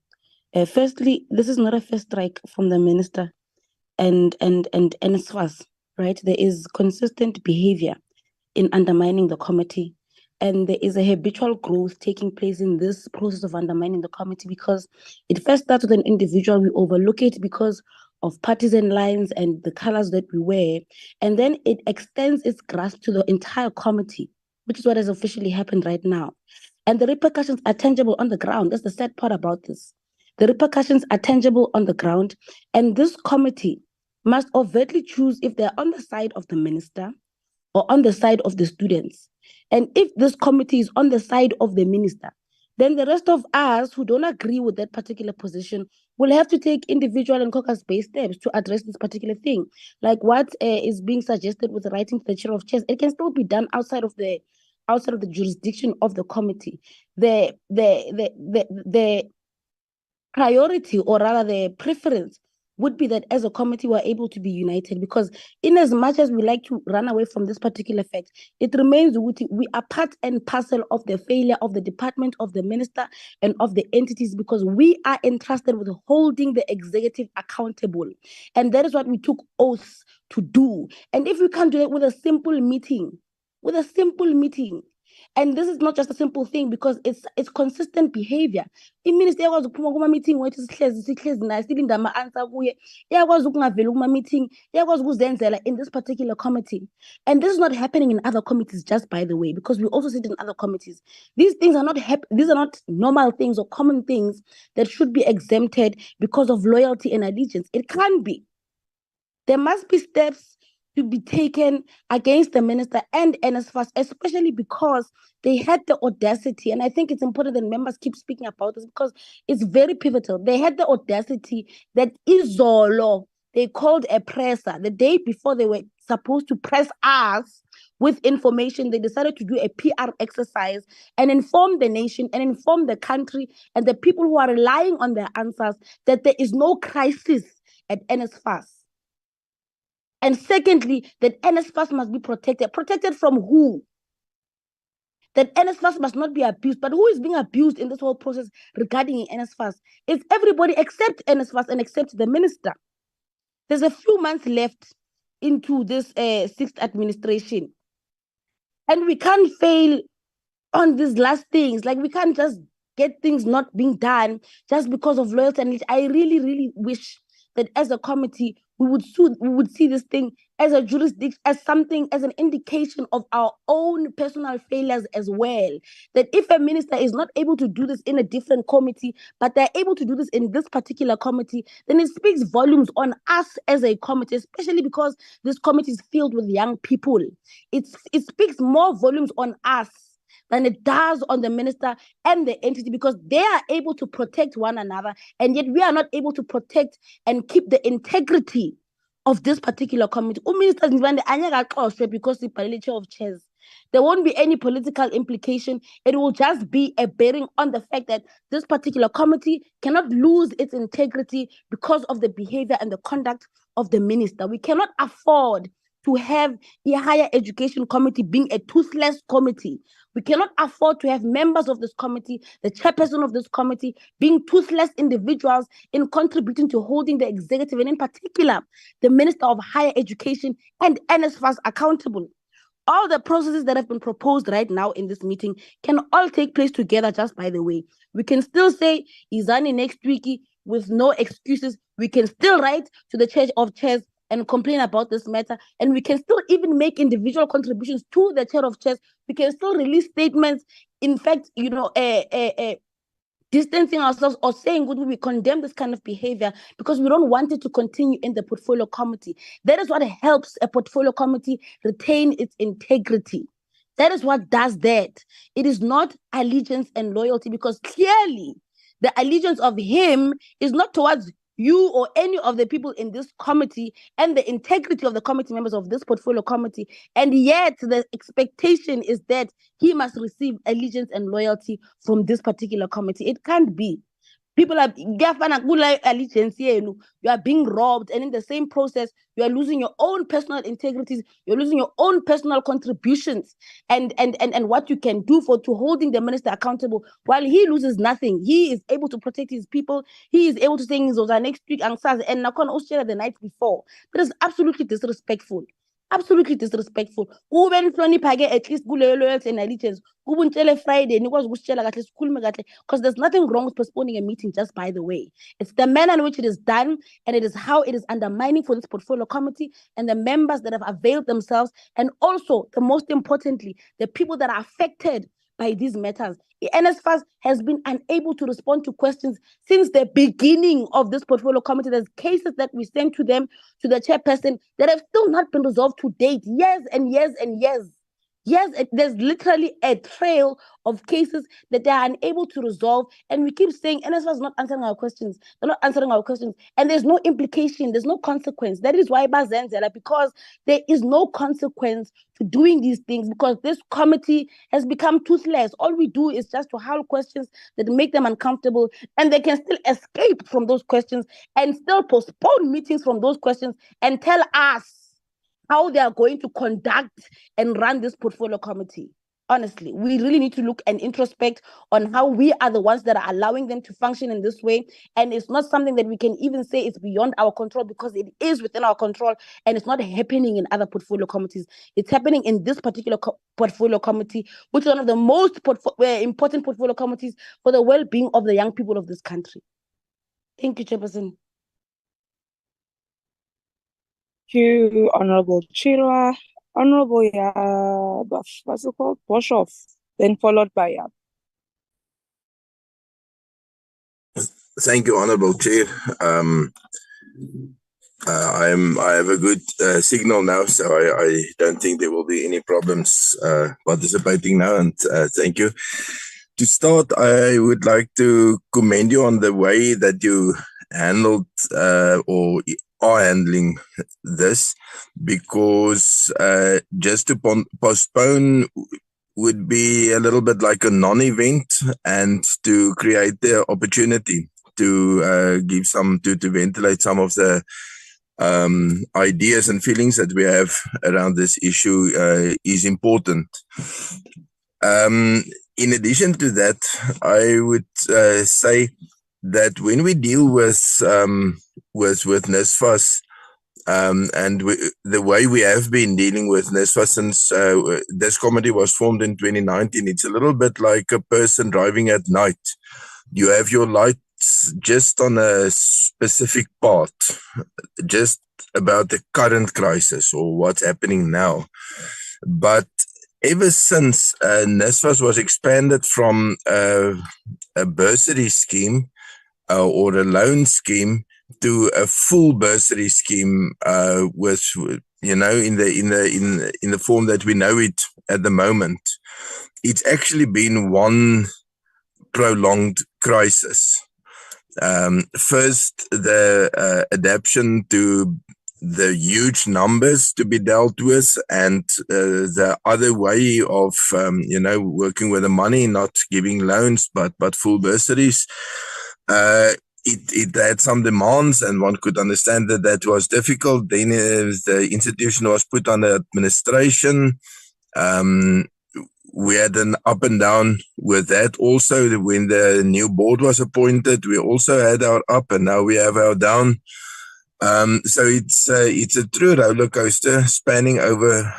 Firstly, this is not a first strike from the minister and NSFAS, right? There is consistent behavior in undermining the committee. And there is a habitual growth taking place in this process of undermining the committee because it first starts with an individual. We overlook it because of partisan lines and the colors that we wear. And then it extends its grasp to the entire committee, which is what has officially happened right now. And the repercussions are tangible on the ground. That's the sad part about this. The repercussions are tangible on the ground. And this committee must overtly choose if they're on the side of the minister or on the side of the students. And if this committee is on the side of the minister, then the rest of us who don't agree with that particular position will have to take individual and caucus-based steps to address this particular thing. Like what is being suggested with writing to the chair of chairs, it can still be done outside of the jurisdiction of the committee. The priority, or rather the preference, would be that as a committee we're able to be united, because in as much as we like to run away from this particular fact, it remains we are part and parcel of the failure of the department, of the minister, and of the entities, because we are entrusted with holding the executive accountable, and that is what we took oaths to do. And if we can't do it with a simple meeting, and this is not just a simple thing, because it's consistent behavior. Iminister iyakwazi ukuphuma kuma-meeting wethu sihlezi naye silinda ama-answer kuye, iyakwazi ukungaveli kuma-meeting, iyakwazi ukuzenzela in this particular committee. And this is not happening in other committees, just by the way, because we also sit in other committees. These things are not these are not normal things or common things that should be exempted because of loyalty and allegiance. It can't be. There must be steps to be taken against the minister and NSFAS, especially because they had the audacity, and I think it's important that members keep speaking about this because it's very pivotal. They had the audacity that izolo, they called a presser the day before they were supposed to press us with information. They decided to do a PR exercise and inform the nation and inform the country and the people who are relying on their answers that there is no crisis at NSFAS. And secondly, that NSFAS must be protected. Protected from who? That NSFAS must not be abused. But who is being abused in this whole process regarding NSFAS? It's everybody except NSFAS and except the minister. There's a few months left into this sixth administration. And we can't fail on these last things. Like, we can't just get things not being done just because of loyalty. And I really, really wish that as a committee, we would see this thing as a jurisdiction, as something, as an indication of our own personal failures as well. That if a minister is not able to do this in a different committee, but they're able to do this in this particular committee, then it speaks volumes on us as a committee, especially because this committee is filled with young people. It speaks more volumes on us than it does on the minister and the entity, because they are able to protect one another, and yet we are not able to protect and keep the integrity of this particular committee. Because the chair of chairs, there won't be any political implication. It will just be a bearing on the fact that this particular committee cannot lose its integrity because of the behavior and the conduct of the minister. We cannot afford to have a higher education committee being a toothless committee. We cannot afford to have members of this committee, the chairperson of this committee, being toothless individuals in contributing to holding the executive, and in particular, the Minister of Higher Education and NSFAS accountable. All the processes that have been proposed right now in this meeting can all take place together, just by the way. We can still say Izani next week with no excuses. We can still write to the Chair of Chairs and complain about this matter, and we can still even make individual contributions to the Chair of Chairs. We can still release statements, in fact, distancing ourselves or saying we condemn this kind of behavior because we don't want it to continue in the portfolio committee. That is what helps a portfolio committee retain its integrity. That is what does that. It is not allegiance and loyalty, because clearly the allegiance of him is not towards you or any of the people in this committee and the integrity of the committee members of this portfolio committee. And yet the expectation is that he must receive allegiance and loyalty from this particular committee. It can't be. People are allegiance, you are being robbed, and in the same process, you are losing your own personal integrities, you're losing your own personal contributions, and what you can do to holding the minister accountable, while he loses nothing. He is able to protect his people. He is able to say next week and Nakon Australia the night before. That is absolutely disrespectful. Absolutely disrespectful. At least loyalty and allegiance. Friday, because there's nothing wrong with postponing a meeting, just by the way. It's the manner in which it is done, and it is how it is undermining for this portfolio committee and the members that have availed themselves, and also, the most importantly, the people that are affected by these matters. The NSFAS has been unable to respond to questions since the beginning of this portfolio committee. There's cases that we sent to them, to the chairperson, that have still not been resolved to date, years and years and years. Yes, there's literally a trail of cases that they are unable to resolve, and we keep saying NSFAS is not answering our questions. They're not answering our questions, and there's no implication, there's no consequence. That is why Bazenzela, because there is no consequence to doing these things, because this committee has become toothless. All we do is just to hold questions that make them uncomfortable, and they can still escape from those questions and still postpone meetings from those questions and tell us how they are going to conduct and run this portfolio committee. Honestly, we really need to look and introspect on how we are the ones that are allowing them to function in this way. And it's not something that we can even say it's beyond our control, because it is within our control, and it's not happening in other portfolio committees. It's happening in this particular portfolio committee, which is one of the most important portfolio committees for the well-being of the young people of this country. Thank you, Chairperson. Thank you, Honorable Chirwa. Honorable what's it called? Boshoff, then followed by Thank you, Honorable Chair. I have a good signal now, so I don't think there will be any problems participating now, and thank you. To start, I would like to commend you on the way that you handled or are handling this, because just to postpone would be a little bit like a non-event, and to create the opportunity to give some to ventilate some of the ideas and feelings that we have around this issue is important. In addition to that, I would say that when we deal with NSFAS, and the way we have been dealing with NSFAS since this committee was formed in 2019, it's a little bit like a person driving at night. You have your lights just on a specific part, just about the current crisis or what's happening now. But ever since NSFAS was expanded from a bursary scheme or a loan scheme to a full bursary scheme, with in the form that we know it at the moment, it's actually been one prolonged crisis. First, the adaptation to the huge numbers to be dealt with, and the other way of working with the money, not giving loans but full bursaries. It had some demands, and one could understand that was difficult. Then the institution was put under administration. We had an up and down with that also. When the new board was appointed, we also had our up, and now we have our down. So it's a true roller coaster spanning over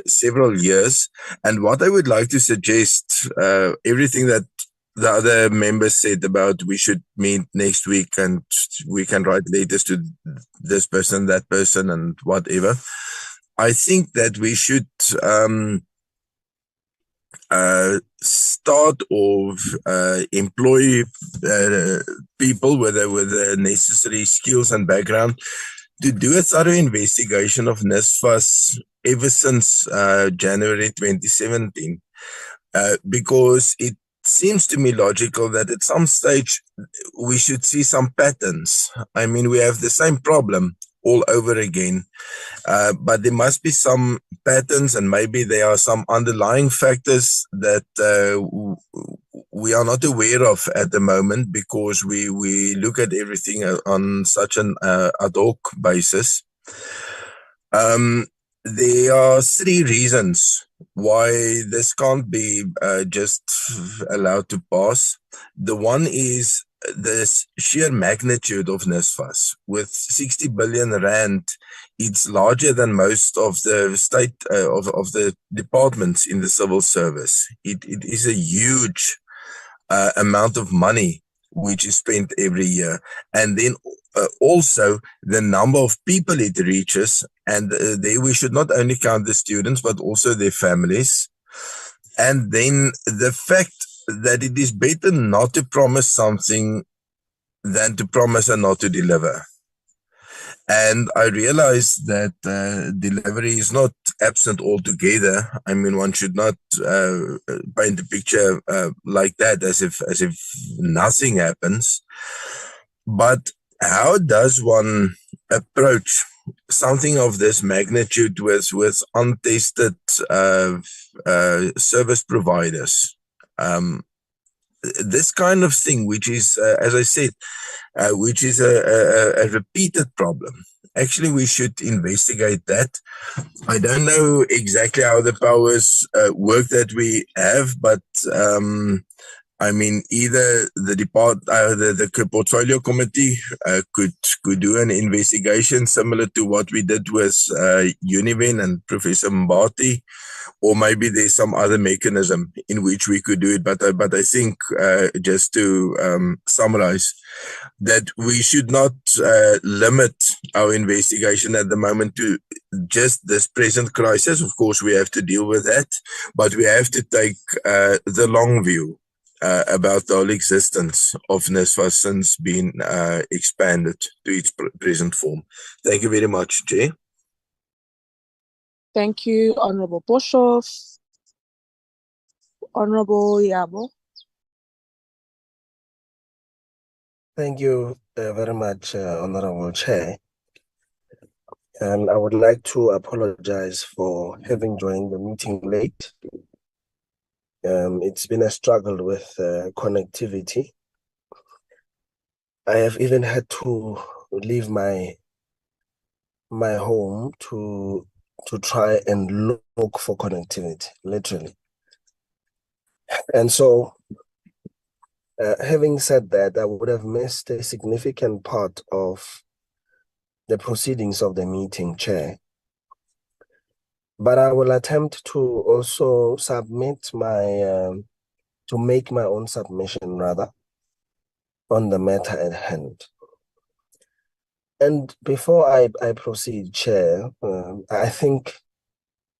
several years. And what I would like to suggest, everything that the other members said about we should meet next week and we can write letters to this person, that person, and whatever. I think that we should start or employ people with the necessary skills and background to do a thorough investigation of NSFAS ever since January 2017, because it seems to me logical that at some stage we should see some patterns. I mean, we have the same problem all over again, but there must be some patterns, and maybe there are some underlying factors that we are not aware of at the moment, because we look at everything on such an ad hoc basis. There are three reasons why this can't be just allowed to pass. The one is the sheer magnitude of NSFAS. With 60 billion rand, it's larger than most of the state of the departments in the civil service. It is a huge amount of money which is spent every year. And then also the number of people it reaches, and there we should not only count the students but also their families. And then the fact that it is better not to promise something than to promise and not to deliver. And I realized that delivery is not absent altogether. I mean, one should not paint a picture like that as if nothing happens. But how does one approach something of this magnitude with untested service providers? This kind of thing, which is, as I said, which is a repeated problem. Actually, we should investigate that. I don't know exactly how the powers work that we have, but I mean, either the portfolio committee could do an investigation similar to what we did with Univen and Professor Mbati, or maybe there's some other mechanism in which we could do it. But I think just to summarize, that we should not limit our investigation at the moment to just this present crisis. Of course, we have to deal with that, but we have to take the long view about the whole existence of NSFAS since being expanded to its present form. Thank you very much, Jay. Thank you, Honorable Boshoff. Honorable Yabo. Thank you very much, Honorable Chair. And I would like to apologize for having joined the meeting late. It's been a struggle with connectivity. I have even had to leave my home to try and look for connectivity, literally. And so, having said that, I would have missed a significant part of the proceedings of the meeting, Chair. But I will attempt to also submit my, to make my own submission rather, on the matter at hand. And before I proceed, Chair, I think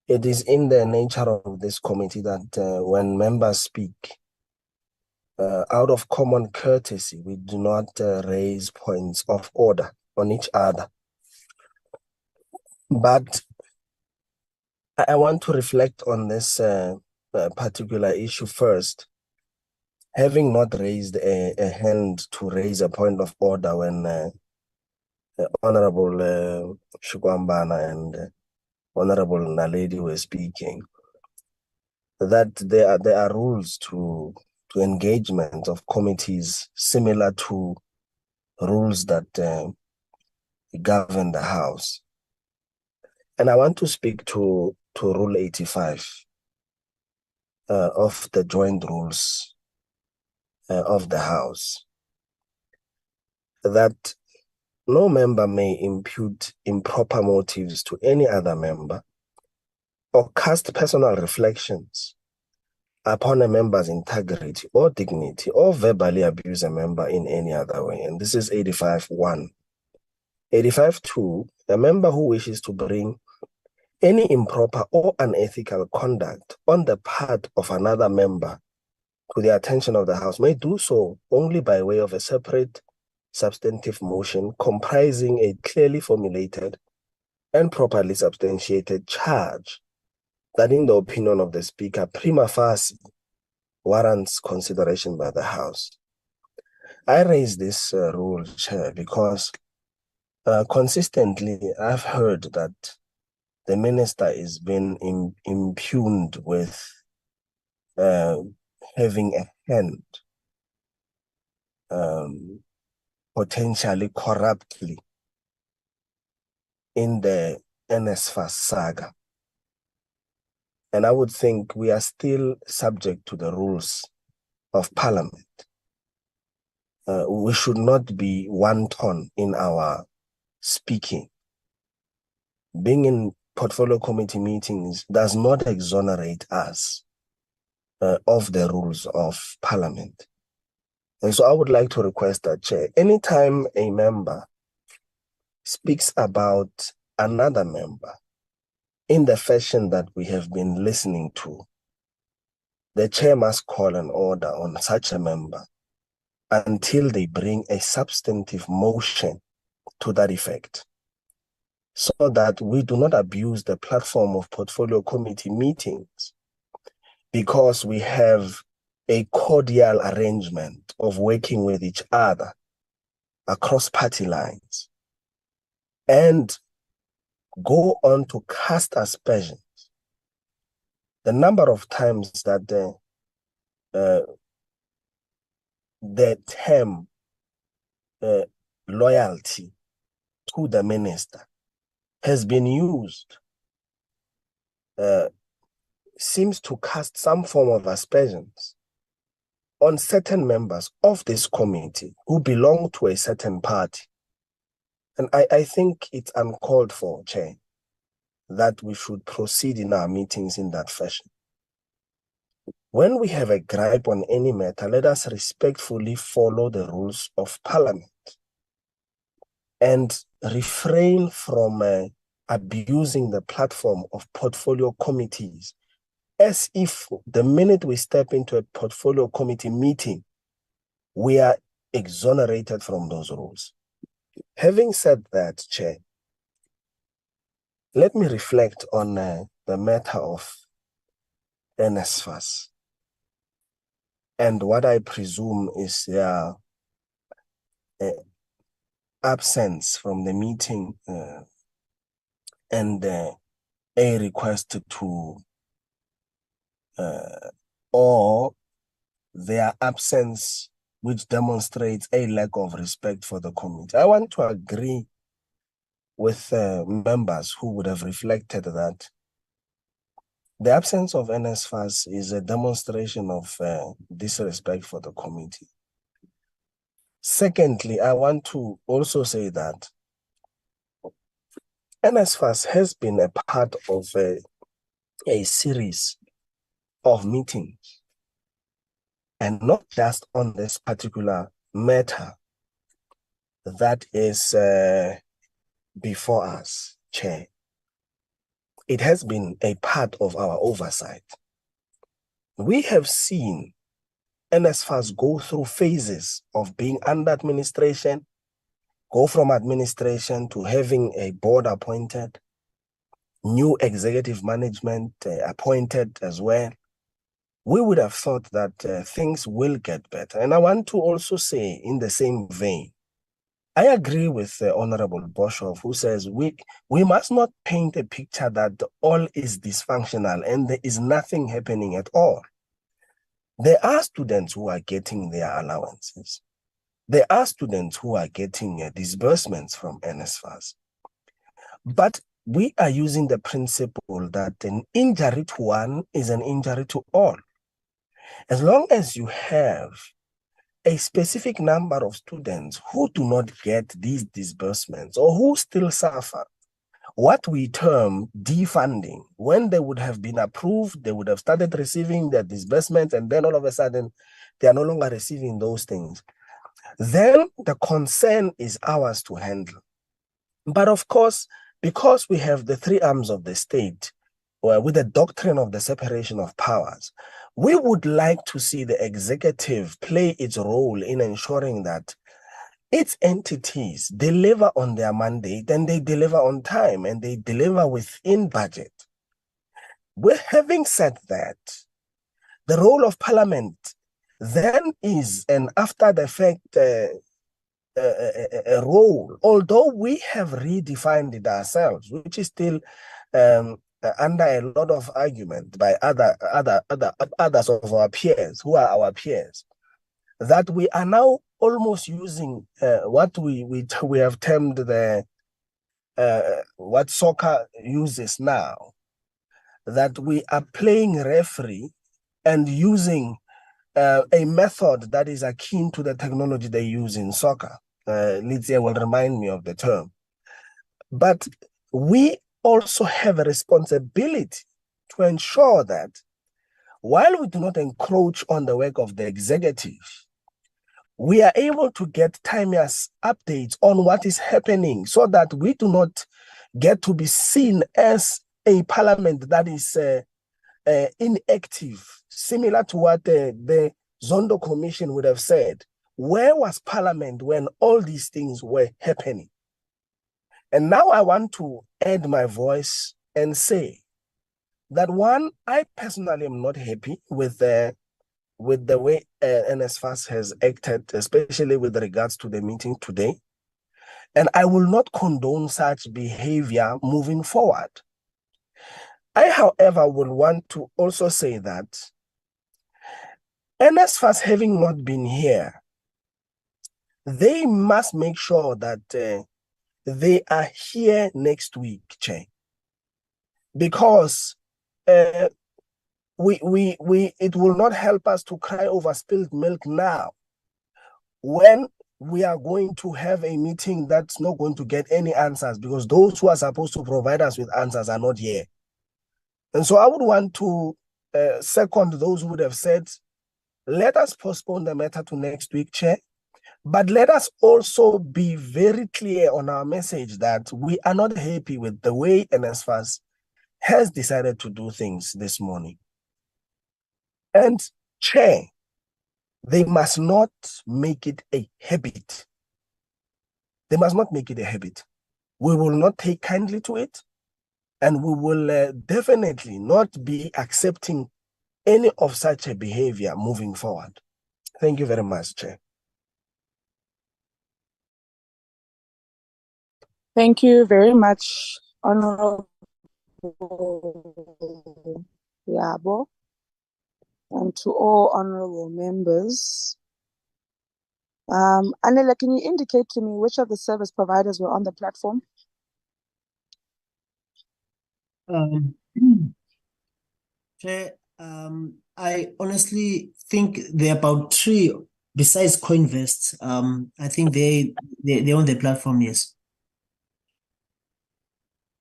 it is in the nature of this committee that when members speak, out of common courtesy, we do not raise points of order on each other. But I want to reflect on this particular issue first, having not raised a hand to raise a point of order when Honorable Shukwambana and Honorable Naledi were speaking, that there are rules to engagement of committees similar to rules that govern the House. And I want to speak to Rule 85 of the joint rules of the House, that no member may impute improper motives to any other member or cast personal reflections upon a member's integrity or dignity or verbally abuse a member in any other way. And this is 85.1. 85.2, a member who wishes to bring any improper or unethical conduct on the part of another member to the attention of the House may do so only by way of a separate substantive motion comprising a clearly formulated and properly substantiated charge that, in the opinion of the Speaker, prima facie warrants consideration by the House. I raise this rule, Chair, because consistently I've heard that the minister is being impugned with having a hand potentially corruptly in the NSFAS saga. And I would think we are still subject to the rules of Parliament. We should not be wanton in our speaking. Being in portfolio committee meetings does not exonerate us of the rules of Parliament. And so I would like to request that, Chair, anytime a member speaks about another member in the fashion that we have been listening to, the Chair must call an order on such a member until they bring a substantive motion to that effect. so that we do not abuse the platform of portfolio committee meetings, because we have a cordial arrangement of working with each other across party lines, and go on to cast aspersions. The number of times that the term loyalty to the minister has been used seems to cast some form of aspersions on certain members of this committee who belong to a certain party. And I think it's uncalled for, Chair, that we should proceed in our meetings in that fashion. When we have a gripe on any matter, let us respectfully follow the rules of Parliament and refrain from abusing the platform of portfolio committees, as if the minute we step into a portfolio committee meeting, we are exonerated from those rules. Having said that, Chair, let me reflect on the matter of NSFAS and what I presume is their absence from the meeting and a request to or their absence, which demonstrates a lack of respect for the committee. I want to agree with members who would have reflected that the absence of NSFAS is a demonstration of disrespect for the committee. Secondly, I want to also say that NSFAS has been a part of a series of meetings, and not just on this particular matter that is before us, Chair. It has been a part of our oversight. We have seen NSFAS go through phases of being under administration, go from administration to having a board appointed, new executive management appointed as well. We would have thought that things will get better. And I want to also say, in the same vein, I agree with Honorable Boshoff, who says we must not paint a picture that all is dysfunctional and there is nothing happening at all. There are students who are getting their allowances. There are students who are getting disbursements from NSFAS. But we are using the principle that an injury to one is an injury to all. As long as you have a specific number of students who do not get these disbursements or who still suffer what we term defunding, when they would have been approved, they would have started receiving their disbursements, and then all of a sudden they are no longer receiving those things, then the concern is ours to handle. But of course, because we have the three arms of the state, with the doctrine of the separation of powers, we would like to see the executive play its role in ensuring that its entities deliver on their mandate, and they deliver on time, and they deliver within budget. With having said that, the role of Parliament then is an after-the-fact role, although we have redefined it ourselves, which is still under a lot of argument by others of our peers, who are our peers, that we are now almost using what we have termed the what soccer uses now, that we are playing referee and using a method that is akin to the technology they use in soccer. Lydia will remind me of the term. But we also have a responsibility to ensure that while we do not encroach on the work of the executive, we are able to get timeous updates on what is happening, so that we do not get to be seen as a parliament that is inactive, similar to what the Zondo Commission would have said. Where was Parliament when all these things were happening? And now I want to add my voice and say that one, I personally am not happy with the way NSFAS has acted, especially with regards to the meeting today. And I will not condone such behavior moving forward. I, however, will want to also say that NSFAS having not been here, they must make sure that they are here next week, Chair. Because it will not help us to cry over spilled milk now when we are going to have a meeting that's not going to get any answers, because those who are supposed to provide us with answers are not here. And so I would want to second those who would have said, let us postpone the matter to next week, Chair. But let us also be very clear on our message that we are not happy with the way NSFAS has decided to do things this morning. And Chair, they must not make it a habit. They must not make it a habit. We will not take kindly to it, and we will definitely not be accepting any of such a behavior moving forward. Thank you very much, Chair. Thank you very much, Honorable Yabo, and to all honorable members. Anela, can you indicate to me which of the service providers were on the platform? Chair, I honestly think there are about 3 besides Coinvest. I think they're on the platform, yes.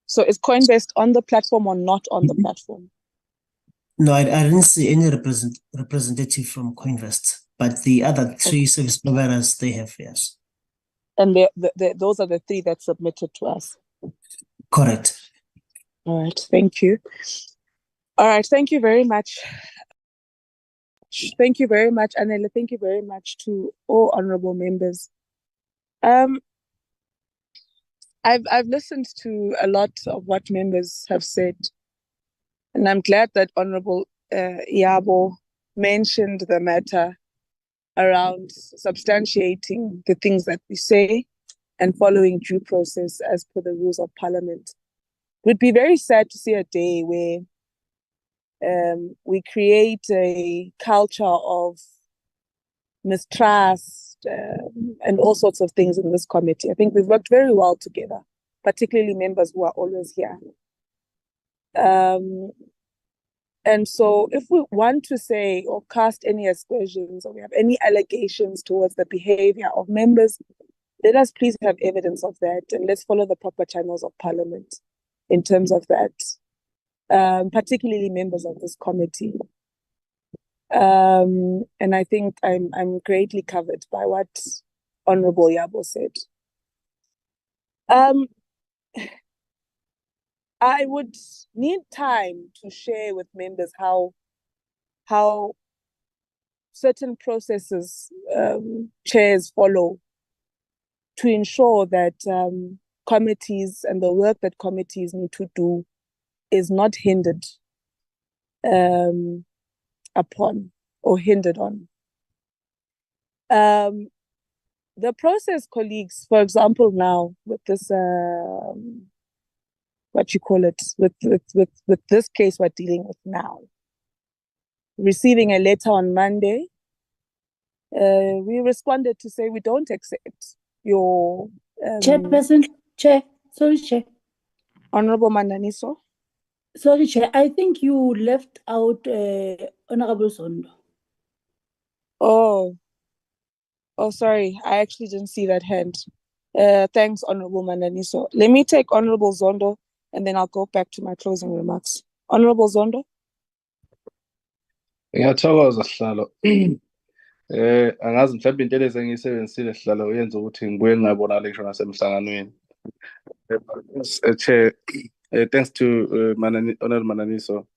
So is Coinvest on the platform or not on the platform? No, I didn't see any representative from Coinvest, but the other 3 service providers, they have, yes. And those are the 3 that submitted to us. Correct. All right, thank you. All right, thank you very much. Thank you very much, Anela. Thank you very much to all honorable members. I've listened to a lot of what members have said, and I'm glad that Honorable Yabo mentioned the matter around substantiating the things that we say and following due process as per the rules of Parliament. It would be very sad to see a day where we create a culture of mistrust and all sorts of things in this committee. I think we've worked very well together, particularly members who are always here. And so if we want to say or cast any aspersions or we have any allegations towards the behavior of members, let us please have evidence of that, and let's follow the proper channels of Parliament in terms of that, particularly members of this committee. And I think I'm greatly covered by what Honorable Yabo said. I would need time to share with members how certain processes chairs follow to ensure that committees and the work that committees need to do is not hindered upon or hindered on. The process, colleagues, for example, now with this what you call it, with this case we're dealing with now, receiving a letter on Monday, we responded to say we don't accept your Chairperson, Chair, sorry, Chair. Honorable Mandaniso. Sorry, Chair, I think you left out Honorable Zondo. Oh, sorry, I actually didn't see that hand. Thanks, Honorable Mandaniso. Let me take Honorable Zondo, and then I'll go back to my closing remarks. Honorable Zondo. Ngiyathokoza Sihlalo. Angazi mhlawumbe into eleze ngiyisebenzisile Sihlalo uyenza ukuthi ngibuye ngingabonakali ngisho nasemhlanganweni. Chair, thanks to Honorable Mananiso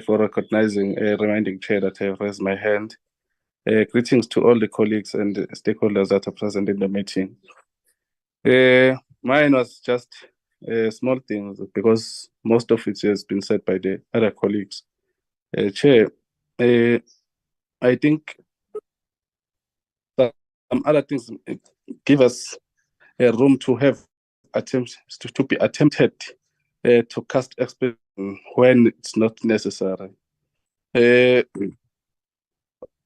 for recognizing, reminding Chair that I have raised my hand. Greetings to all the colleagues and stakeholders that are present in the meeting. Mine was just small things because most of it has been said by the other colleagues. Chair, I think some other things give us a room to have attempts to be attempted to cast expectation when it's not necessary. In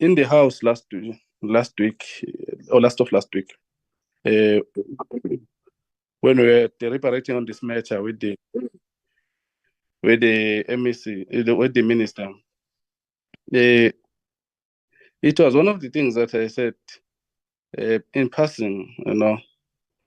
the house last week or last week, when we were deliberating on this matter with the MEC, with the minister, it was one of the things that I said in passing,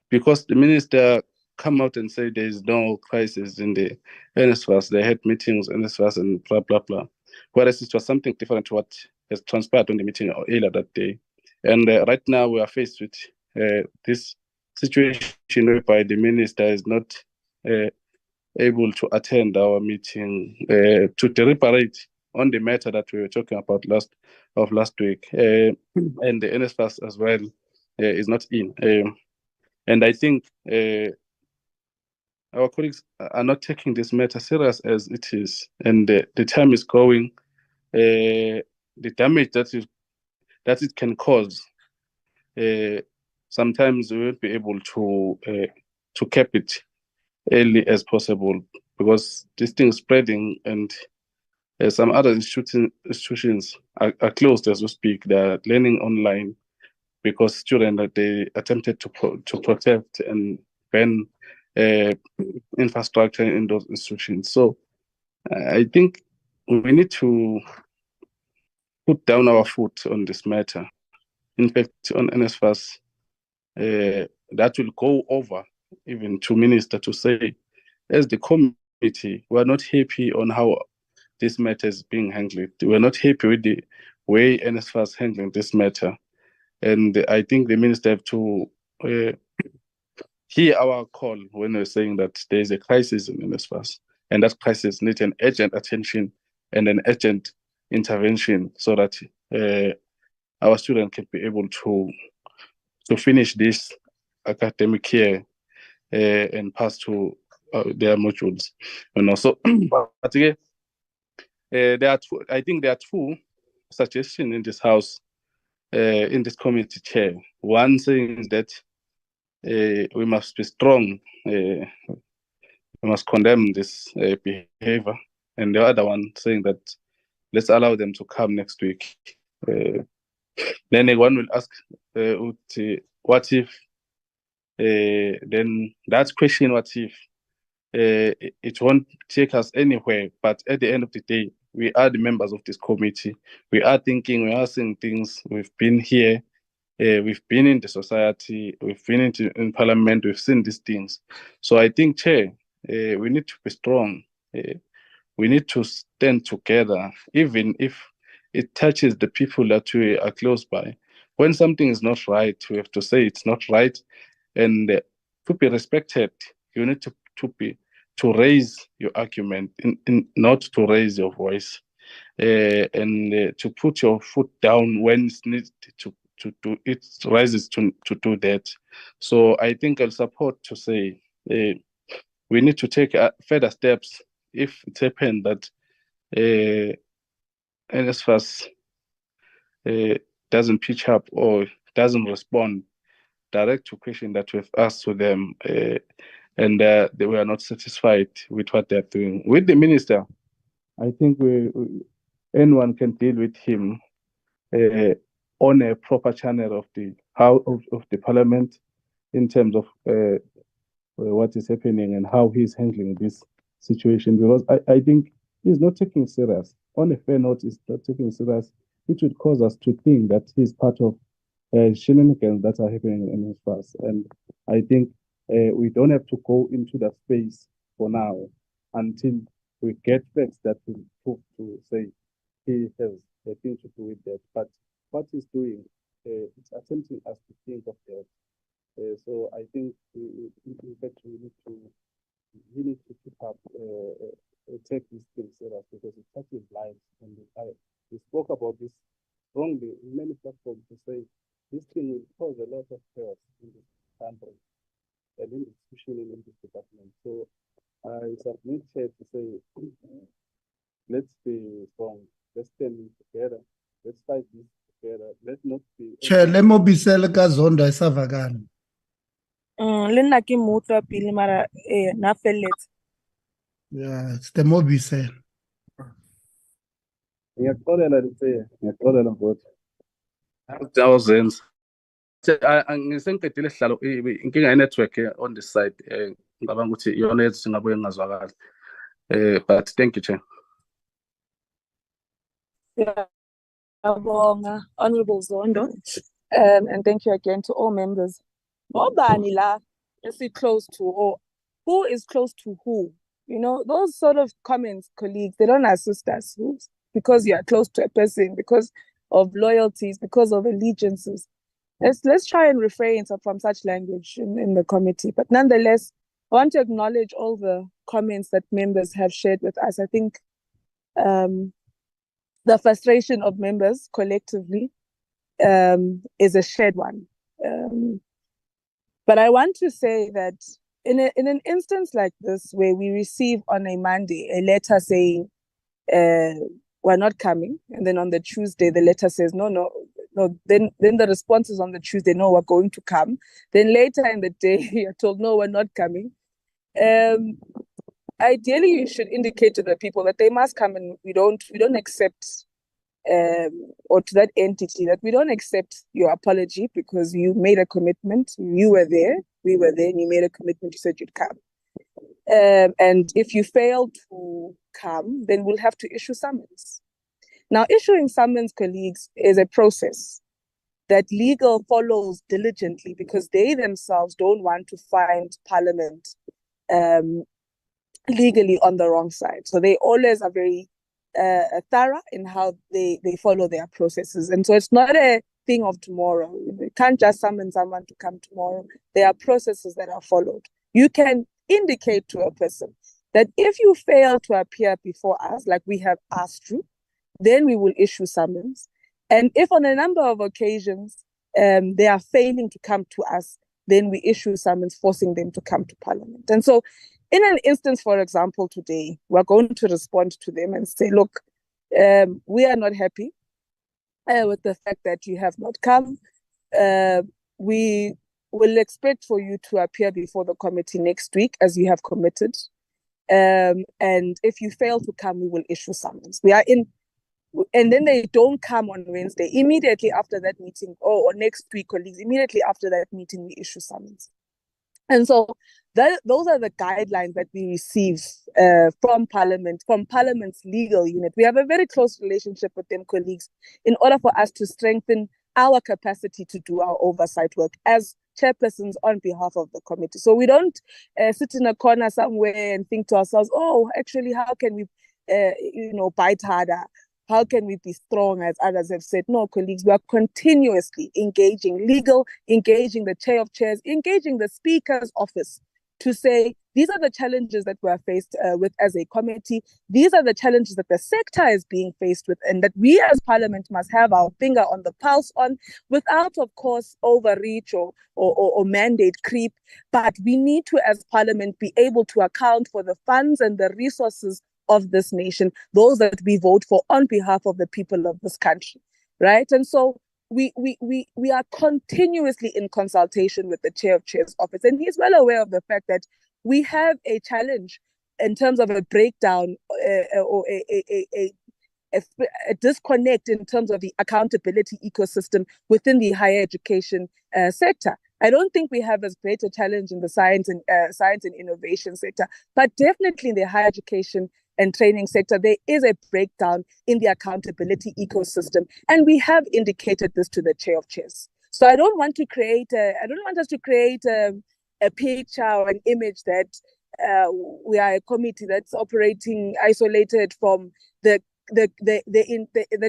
because the minister come out and say there is no crisis in the NSFAS. They had meetings, NSFAS and blah, blah, blah. Whereas it was something different to what has transpired on the meeting earlier that day. And right now we are faced with this situation whereby the minister is not able to attend our meeting to deliberate on the matter that we were talking about last week. And the NSFAS as well is not in. And I think our colleagues are not taking this matter serious as it is, and the time is going. The damage that it can cause, sometimes we won't be able to cap it early as possible because this thing is spreading, and some other institutions are closed as we speak. They are learning online because students that they attempted to protect and ban infrastructure in those institutions. So I think we need to put down our foot on this matter. In fact, on NSFAS, that will go over even to minister to say, as the committee, we're not happy on how this matter is being handled. We're not happy with the way NSFAS handling this matter. And I think the minister have to hear our call when we're saying that there is a crisis in NSFAS, and that crisis needs an urgent attention and an urgent intervention so that our students can be able to finish this academic year and pass to their modules. So, but again, I think there are two suggestions in this house, in this committee chair. One saying is that we must be strong. We must condemn this behavior, and the other one saying that let's allow them to come next week. Then one will ask, what if? Then that question, what if? It won't take us anywhere, but at the end of the day, we are the members of this committee. We are thinking, we are seeing things. We've been here. We've been in the society. We've been in parliament. We've seen these things. So I think, Chair, we need to be strong. We need to stand together, even if it touches the people that we are close by. When something is not right, we have to say it's not right, and to be respected, you need to raise your argument, not to raise your voice, and to put your foot down when it's needed to do it rises to do that. So I think I'll support to say we need to take further steps if it happened that NSFAS doesn't pitch up or doesn't respond direct to question that we've asked to them, and they were not satisfied with what they're doing. With the minister, I think anyone can deal with him on a proper channel of the parliament in terms of what is happening and how he's handling this situation, because I think he's not taking serious. On a fair note, he's not taking serious. It would cause us to think that he's part of shenanigans that are happening in his past. And I think we don't have to go into that space for now until we get facts that will prove to say he has a thing to do with that. But what he's doing, it's attempting us to think of that. So I think, in fact, he needs to keep up, take these things serious because it touches lives. And we spoke about this strongly in many platforms to say this thing will cause a lot of chaos in this country and in institutions. together. Let's fight this together. Let's not be. Chair, le mo bisele ka Zondo e sa vakana. Le nna ke mo utlwa pele mara na felletse. Yeah, it's the mo bisele. Ngiyaxolela Litshe, ngiyaxolela mfowethu. Thousands. Ngisengiqedile sihlalo inkinga ye-network on this side. Ngicabanga ukuthi iyona yethu singabuye ngingazwakali. But thank you, Chair. Honorable Zondo, and thank you again to all members. Obani la is it close to, or who is close to who? You know, those sort of comments, colleagues, they don't assist us because you are close to a person, because of loyalties, because of allegiances. Let's try and refrain from such language in the committee. But nonetheless, I want to acknowledge all the comments that members have shared with us. I think the frustration of members collectively is a shared one. But I want to say that in an instance like this, where we receive on a Monday a letter saying we're not coming, and then on the Tuesday the letter says no, then the response is on the Tuesday, no, we're going to come. Then later in the day you're told, no, we're not coming. Ideally, you should indicate to the people that they must come, and we don't accept, or to that entity, that we don't accept your apology because you made a commitment. You were there, we were there, and you made a commitment. You said you'd come. And if you fail to come, then we'll have to issue summons. Now, issuing summons, colleagues, is a process that legal follows diligently because they themselves don't want to find Parliament legally on the wrong side. So they always are very thorough in how they follow their processes. And so it's not a thing of tomorrow. You can't just summon someone to come tomorrow. There are processes that are followed. You can indicate to a person that if you fail to appear before us, like we have asked you, then we will issue summons. And if on a number of occasions they are failing to come to us, then we issue summons forcing them to come to Parliament. And so in an instance, for example, today, we're going to respond to them and say, look, we are not happy with the fact that you have not come. We will expect for you to appear before the committee next week, as you have committed. And if you fail to come, we will issue summons. And then they don't come on Wednesday. Immediately after that meeting, or next week, colleagues, immediately after that meeting, we issue summons. And so those are the guidelines that we receive from Parliament, from Parliament's legal unit. We have a very close relationship with them, colleagues, in order for us to strengthen our capacity to do our oversight work as chairpersons on behalf of the committee. So we don't sit in a corner somewhere and think to ourselves, oh, actually, how can we, bite harder? How can we be strong, as others have said? No, colleagues, we are continuously engaging engaging the chair of chairs, engaging the speaker's office to say, these are the challenges that we are faced with as a committee. These are the challenges that the sector is being faced with, and that we as Parliament must have our finger on the pulse on, without, of course, overreach or mandate creep. But we need to, as Parliament, be able to account for the funds and the resources of this nation, those that we vote for on behalf of the people of this country, right? And so we are continuously in consultation with the chair of chairs office, and he's well aware of the fact that we have a challenge in terms of a breakdown or a disconnect in terms of the accountability ecosystem within the higher education sector. I don't think we have as great a challenge in the science and innovation sector, but definitely in the higher education and training sector, there is a breakdown in the accountability ecosystem, and we have indicated this to the chair of chairs. So I don't want us to create a picture or an image that we are a committee that's operating isolated from the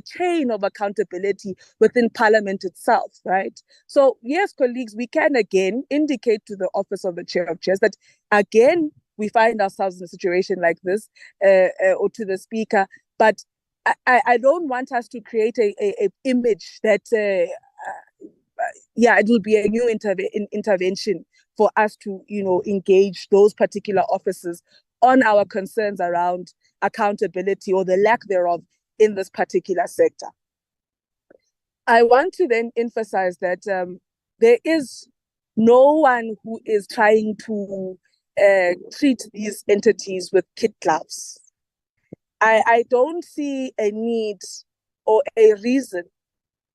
chain of accountability within Parliament itself, right? So yes, colleagues, we can again indicate to the office of the chair of chairs that again we find ourselves in a situation like this, or to the speaker, but I don't want us to create a image that it will be a new intervention for us to engage those particular officers on our concerns around accountability or the lack thereof in this particular sector. I want to then emphasize that there is no one who is trying to treat these entities with kid gloves. I don't see a need or a reason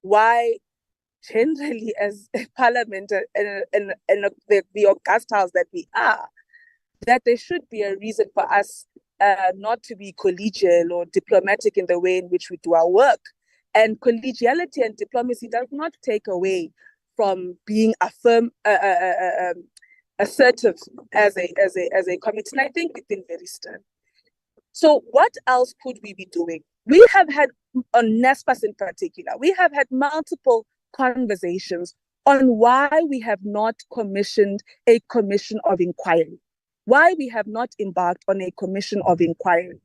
why generally as a parliament and the august house that we are, that there should be a reason for us not to be collegial or diplomatic in the way in which we do our work. And collegiality and diplomacy does not take away from being assertive as a committee. And I think we've been very stern. So what else could we be doing? We have had, on NSFAS in particular, we have had multiple conversations on why we have not commissioned a commission of inquiry, why we have not embarked on a commission of inquiry.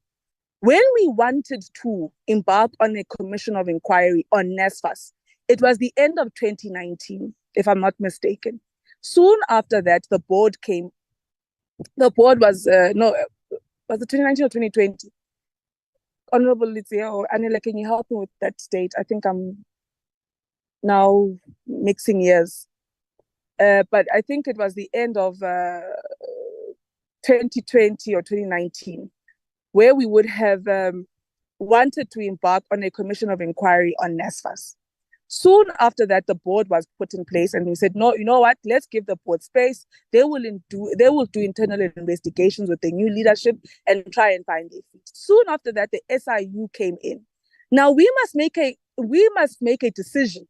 When we wanted to embark on a commission of inquiry on NSFAS, it was the end of 2019, if I'm not mistaken. Soon after that, the board came. The board was, was it 2019 or 2020? Honorable Lizia or Anila, can you help me with that date? I think I'm now mixing years. But I think it was the end of 2020 or 2019, where we would have wanted to embark on a commission of inquiry on NSFAS. Soon after that, the board was put in place, and we said, no, you know what? Let's give the board space. They will do internal investigations with the new leadership and try and find their feet. Soon after that, the SIU came in. Now we must make a decision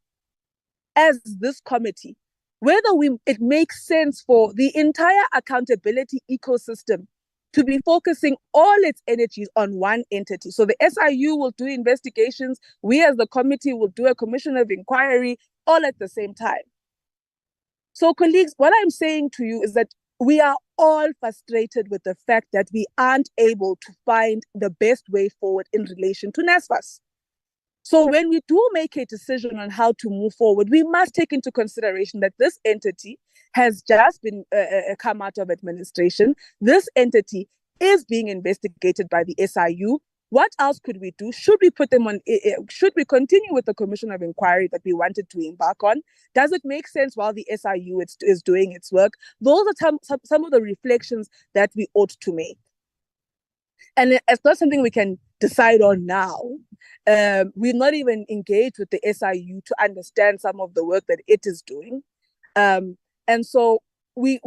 as this committee whether it makes sense for the entire accountability ecosystem to be focusing all its energies on one entity. So the SIU will do investigations. We as the committee will do a commission of inquiry all at the same time. So colleagues, what I'm saying to you is that we are all frustrated with the fact that we aren't able to find the best way forward in relation to NSFAS. So when we do make a decision on how to move forward, we must take into consideration that this entity has just been come out of administration. This entity is being investigated by the SIU. What else could we do? Should we put them on? Should we continue with the commission of inquiry that we wanted to embark on? Does it make sense while the SIU is doing its work? Those are some of the reflections that we ought to make. And it's not something we can decide on now. We're not even engaged with the SIU to understand some of the work that it is doing. And so we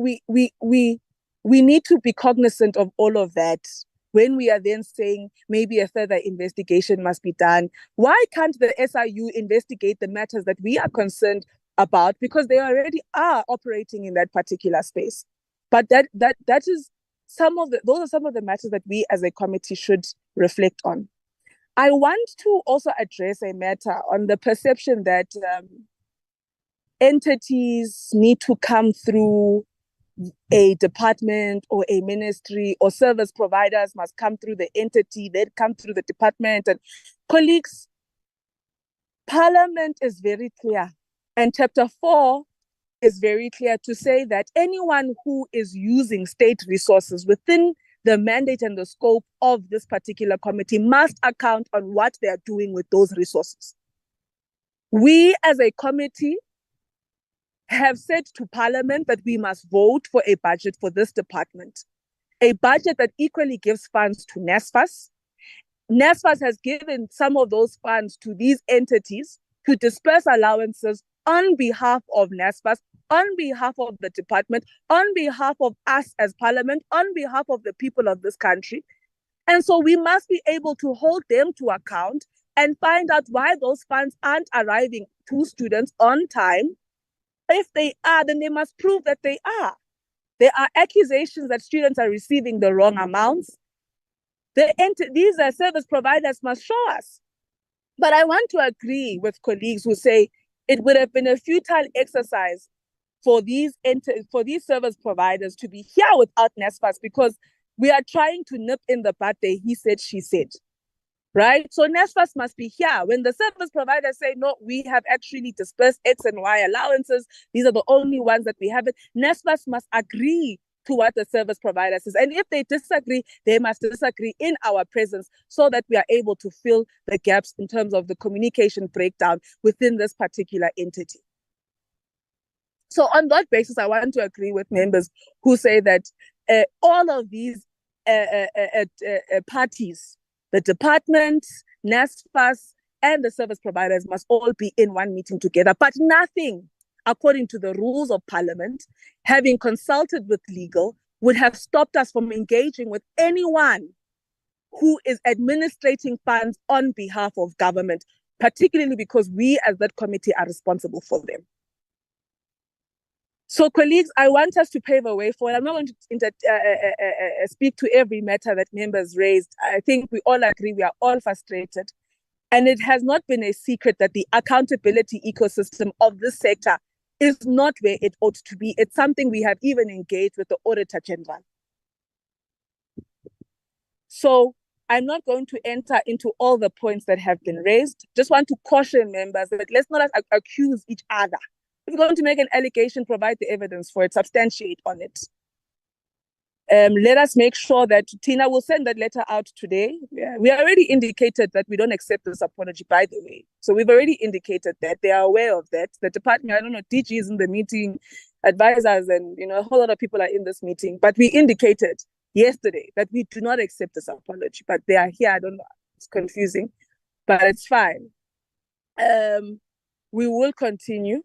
need to be cognizant of all of that when we are then saying maybe a further investigation must be done. Why can't the SIU investigate the matters that we are concerned about, because they already are operating in that particular space? But that is those are some of the matters that we as a committee should reflect on. I want to also address a matter on the perception that entities need to come through a department or a ministry, or service providers must come through the entity, they come through the department. And colleagues, Parliament is very clear, and Chapter 4 is very clear to say that anyone who is using state resources within the mandate and the scope of this particular committee must account on what they are doing with those resources. We as a committee have said to Parliament that we must vote for a budget for this department, a budget that equally gives funds to NSFAS. NSFAS has given some of those funds to these entities to disperse allowances on behalf of NSFAS, on behalf of the department, on behalf of us as Parliament, on behalf of the people of this country. And so we must be able to hold them to account and find out why those funds aren't arriving to students on time. If they are, then they must prove that they are. There are accusations that students are receiving the wrong amounts. These service providers must show us. But I want to agree with colleagues who say it would have been a futile exercise for these service providers to be here without NSFAS, because we are trying to nip in the bud the he said, she said. Right? So NSFAS must be here. When the service providers say, no, we have actually dispersed X and Y allowances, these are the only ones that we have, NSFAS must agree to what the service provider says. And if they disagree, they must disagree in our presence so that we are able to fill the gaps in terms of the communication breakdown within this particular entity. So on that basis, I want to agree with members who say that all of these parties, the department, NSFAS, and the service providers must all be in one meeting together, but nothing, according to the rules of Parliament, having consulted with legal, would have stopped us from engaging with anyone who is administrating funds on behalf of government, particularly because we as that committee are responsible for them. So colleagues, I want us to pave a way forward. I'm not going to speak to every matter that members raised. I think we all agree, we are all frustrated. And it has not been a secret that the accountability ecosystem of this sector is not where it ought to be. It's something we have even engaged with the Auditor General. So I'm not going to enter into all the points that have been raised. Just want to caution members that let's not accuse each other. If you're going to make an allegation, provide the evidence for it, substantiate on it. Let us make sure that Tina will send that letter out today. Yeah, we already indicated that we don't accept this apology, by the way. So we've already indicated that. They are aware of that. The department, I don't know, DG is in the meeting, advisors and, a whole lot of people are in this meeting. But we indicated yesterday that we do not accept this apology. But they are here. I don't know. It's confusing, but it's fine. We will continue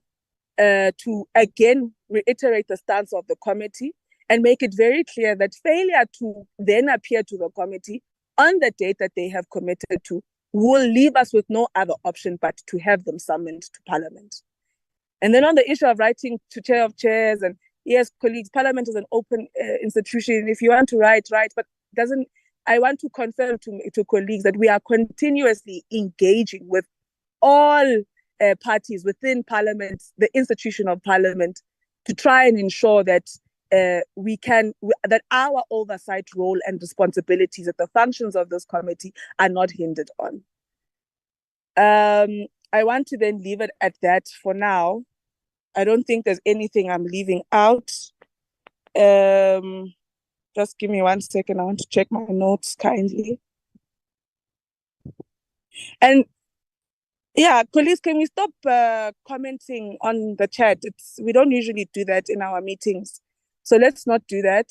to, again, reiterate the stance of the committee and make it very clear that failure to then appear to the committee on the date that they have committed to will leave us with no other option but to have them summoned to Parliament. And then on the issue of writing to Chair of Chairs, and yes, colleagues, Parliament is an open institution. If you want to write, but I want to confirm to colleagues that we are continuously engaging with all parties within Parliament, the institution of Parliament, to try and ensure that that our oversight role and responsibilities, that the functions of this committee are not hindered on. I want to then leave it at that for now. I don't think there's anything I'm leaving out. Just give me 1 second. I want to check my notes kindly. And yeah, colleagues, can we stop commenting on the chat? We don't usually do that in our meetings. So let's not do that.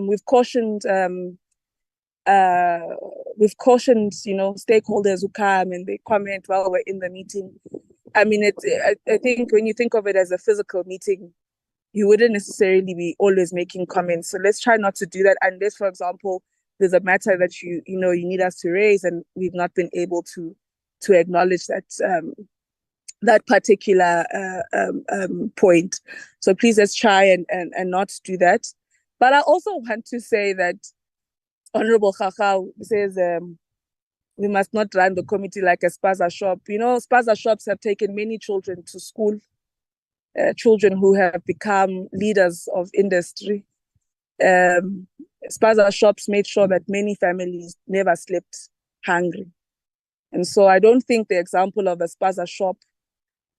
We've cautioned, stakeholders who come and they comment while we're in the meeting. I mean, I think when you think of it as a physical meeting, you wouldn't necessarily be always making comments. So let's try not to do that unless, for example, there's a matter that you need us to raise and we've not been able to acknowledge that that particular point. So please let's try and not do that. But I also want to say that Honorable Khakha says we must not run the committee like a spaza shop. Spaza shops have taken many children to school, children who have become leaders of industry. Spaza shops made sure that many families never slept hungry. And so I don't think the example of a spaza shop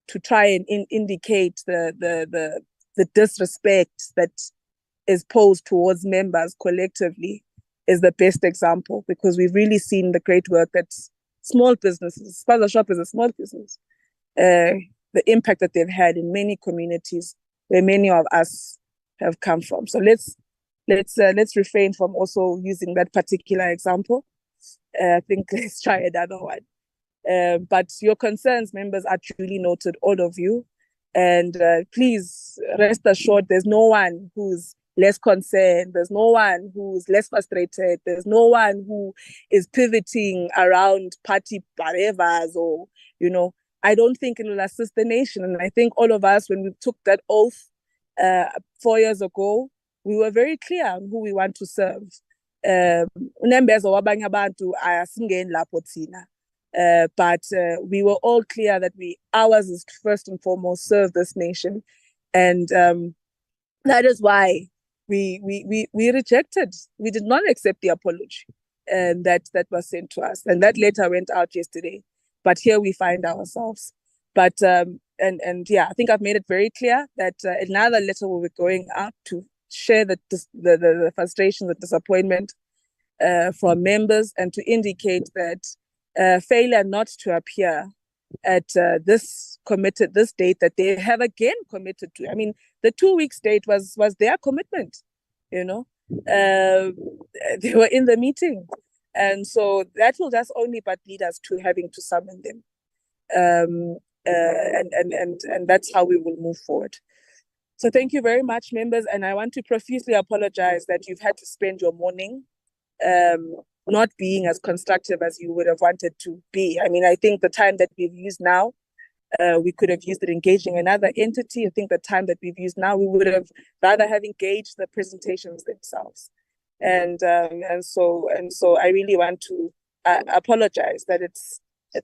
to try and indicate the disrespect that is posed towards members collectively is the best example, because we've really seen the great work that small businesses, spaza shop is a small business, the impact that they've had in many communities where many of us have come from. So let's refrain from also using that particular example. I think let's try another one. But your concerns, members, are truly noted, all of you. And please rest assured, there's no one who's less concerned. There's no one who's less frustrated. There's no one who is pivoting around party barevas or, I don't think it will assist the nation. And I think all of us, when we took that oath 4 years ago, we were very clear on who we want to serve. But we were all clear that ours is to first and foremost serve this nation. And that is why we rejected. We did not accept the apology that was sent to us. And that letter went out yesterday. But here we find ourselves. But, I think I've made it very clear that another letter will be going out to share the frustration, the disappointment from members, and to indicate that failure not to appear at this date that they have again committed to. I mean, the 2 weeks date was their commitment, you know. They were in the meeting, and so that will just only but lead us to having to summon them, and that's how we will move forward. So thank you very much, members, and I want to profusely apologize that you've had to spend your morning not being as constructive as you would have wanted to be. I mean, I think the time that we've used now, we could have used it engaging another entity. I think the time that we've used now, we would have rather have engaged the presentations themselves. And so I really want to apologize that it's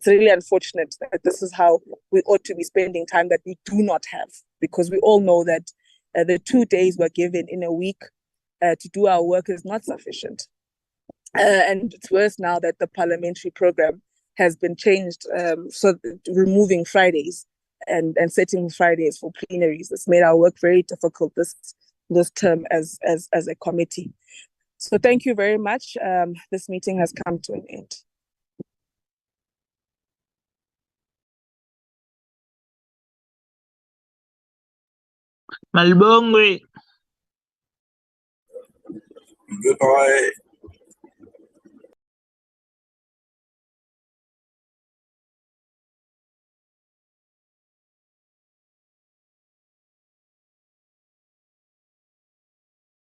really unfortunate that this is how we ought to be spending time that we do not have, because we all know that the 2 days we're given in a week to do our work is not sufficient. And it's worse now that the parliamentary program has been changed, so removing Fridays and setting Fridays for plenaries. It's made our work very difficult this term as a committee. So thank you very much. This meeting has come to an end. Malbongwe. Goodbye.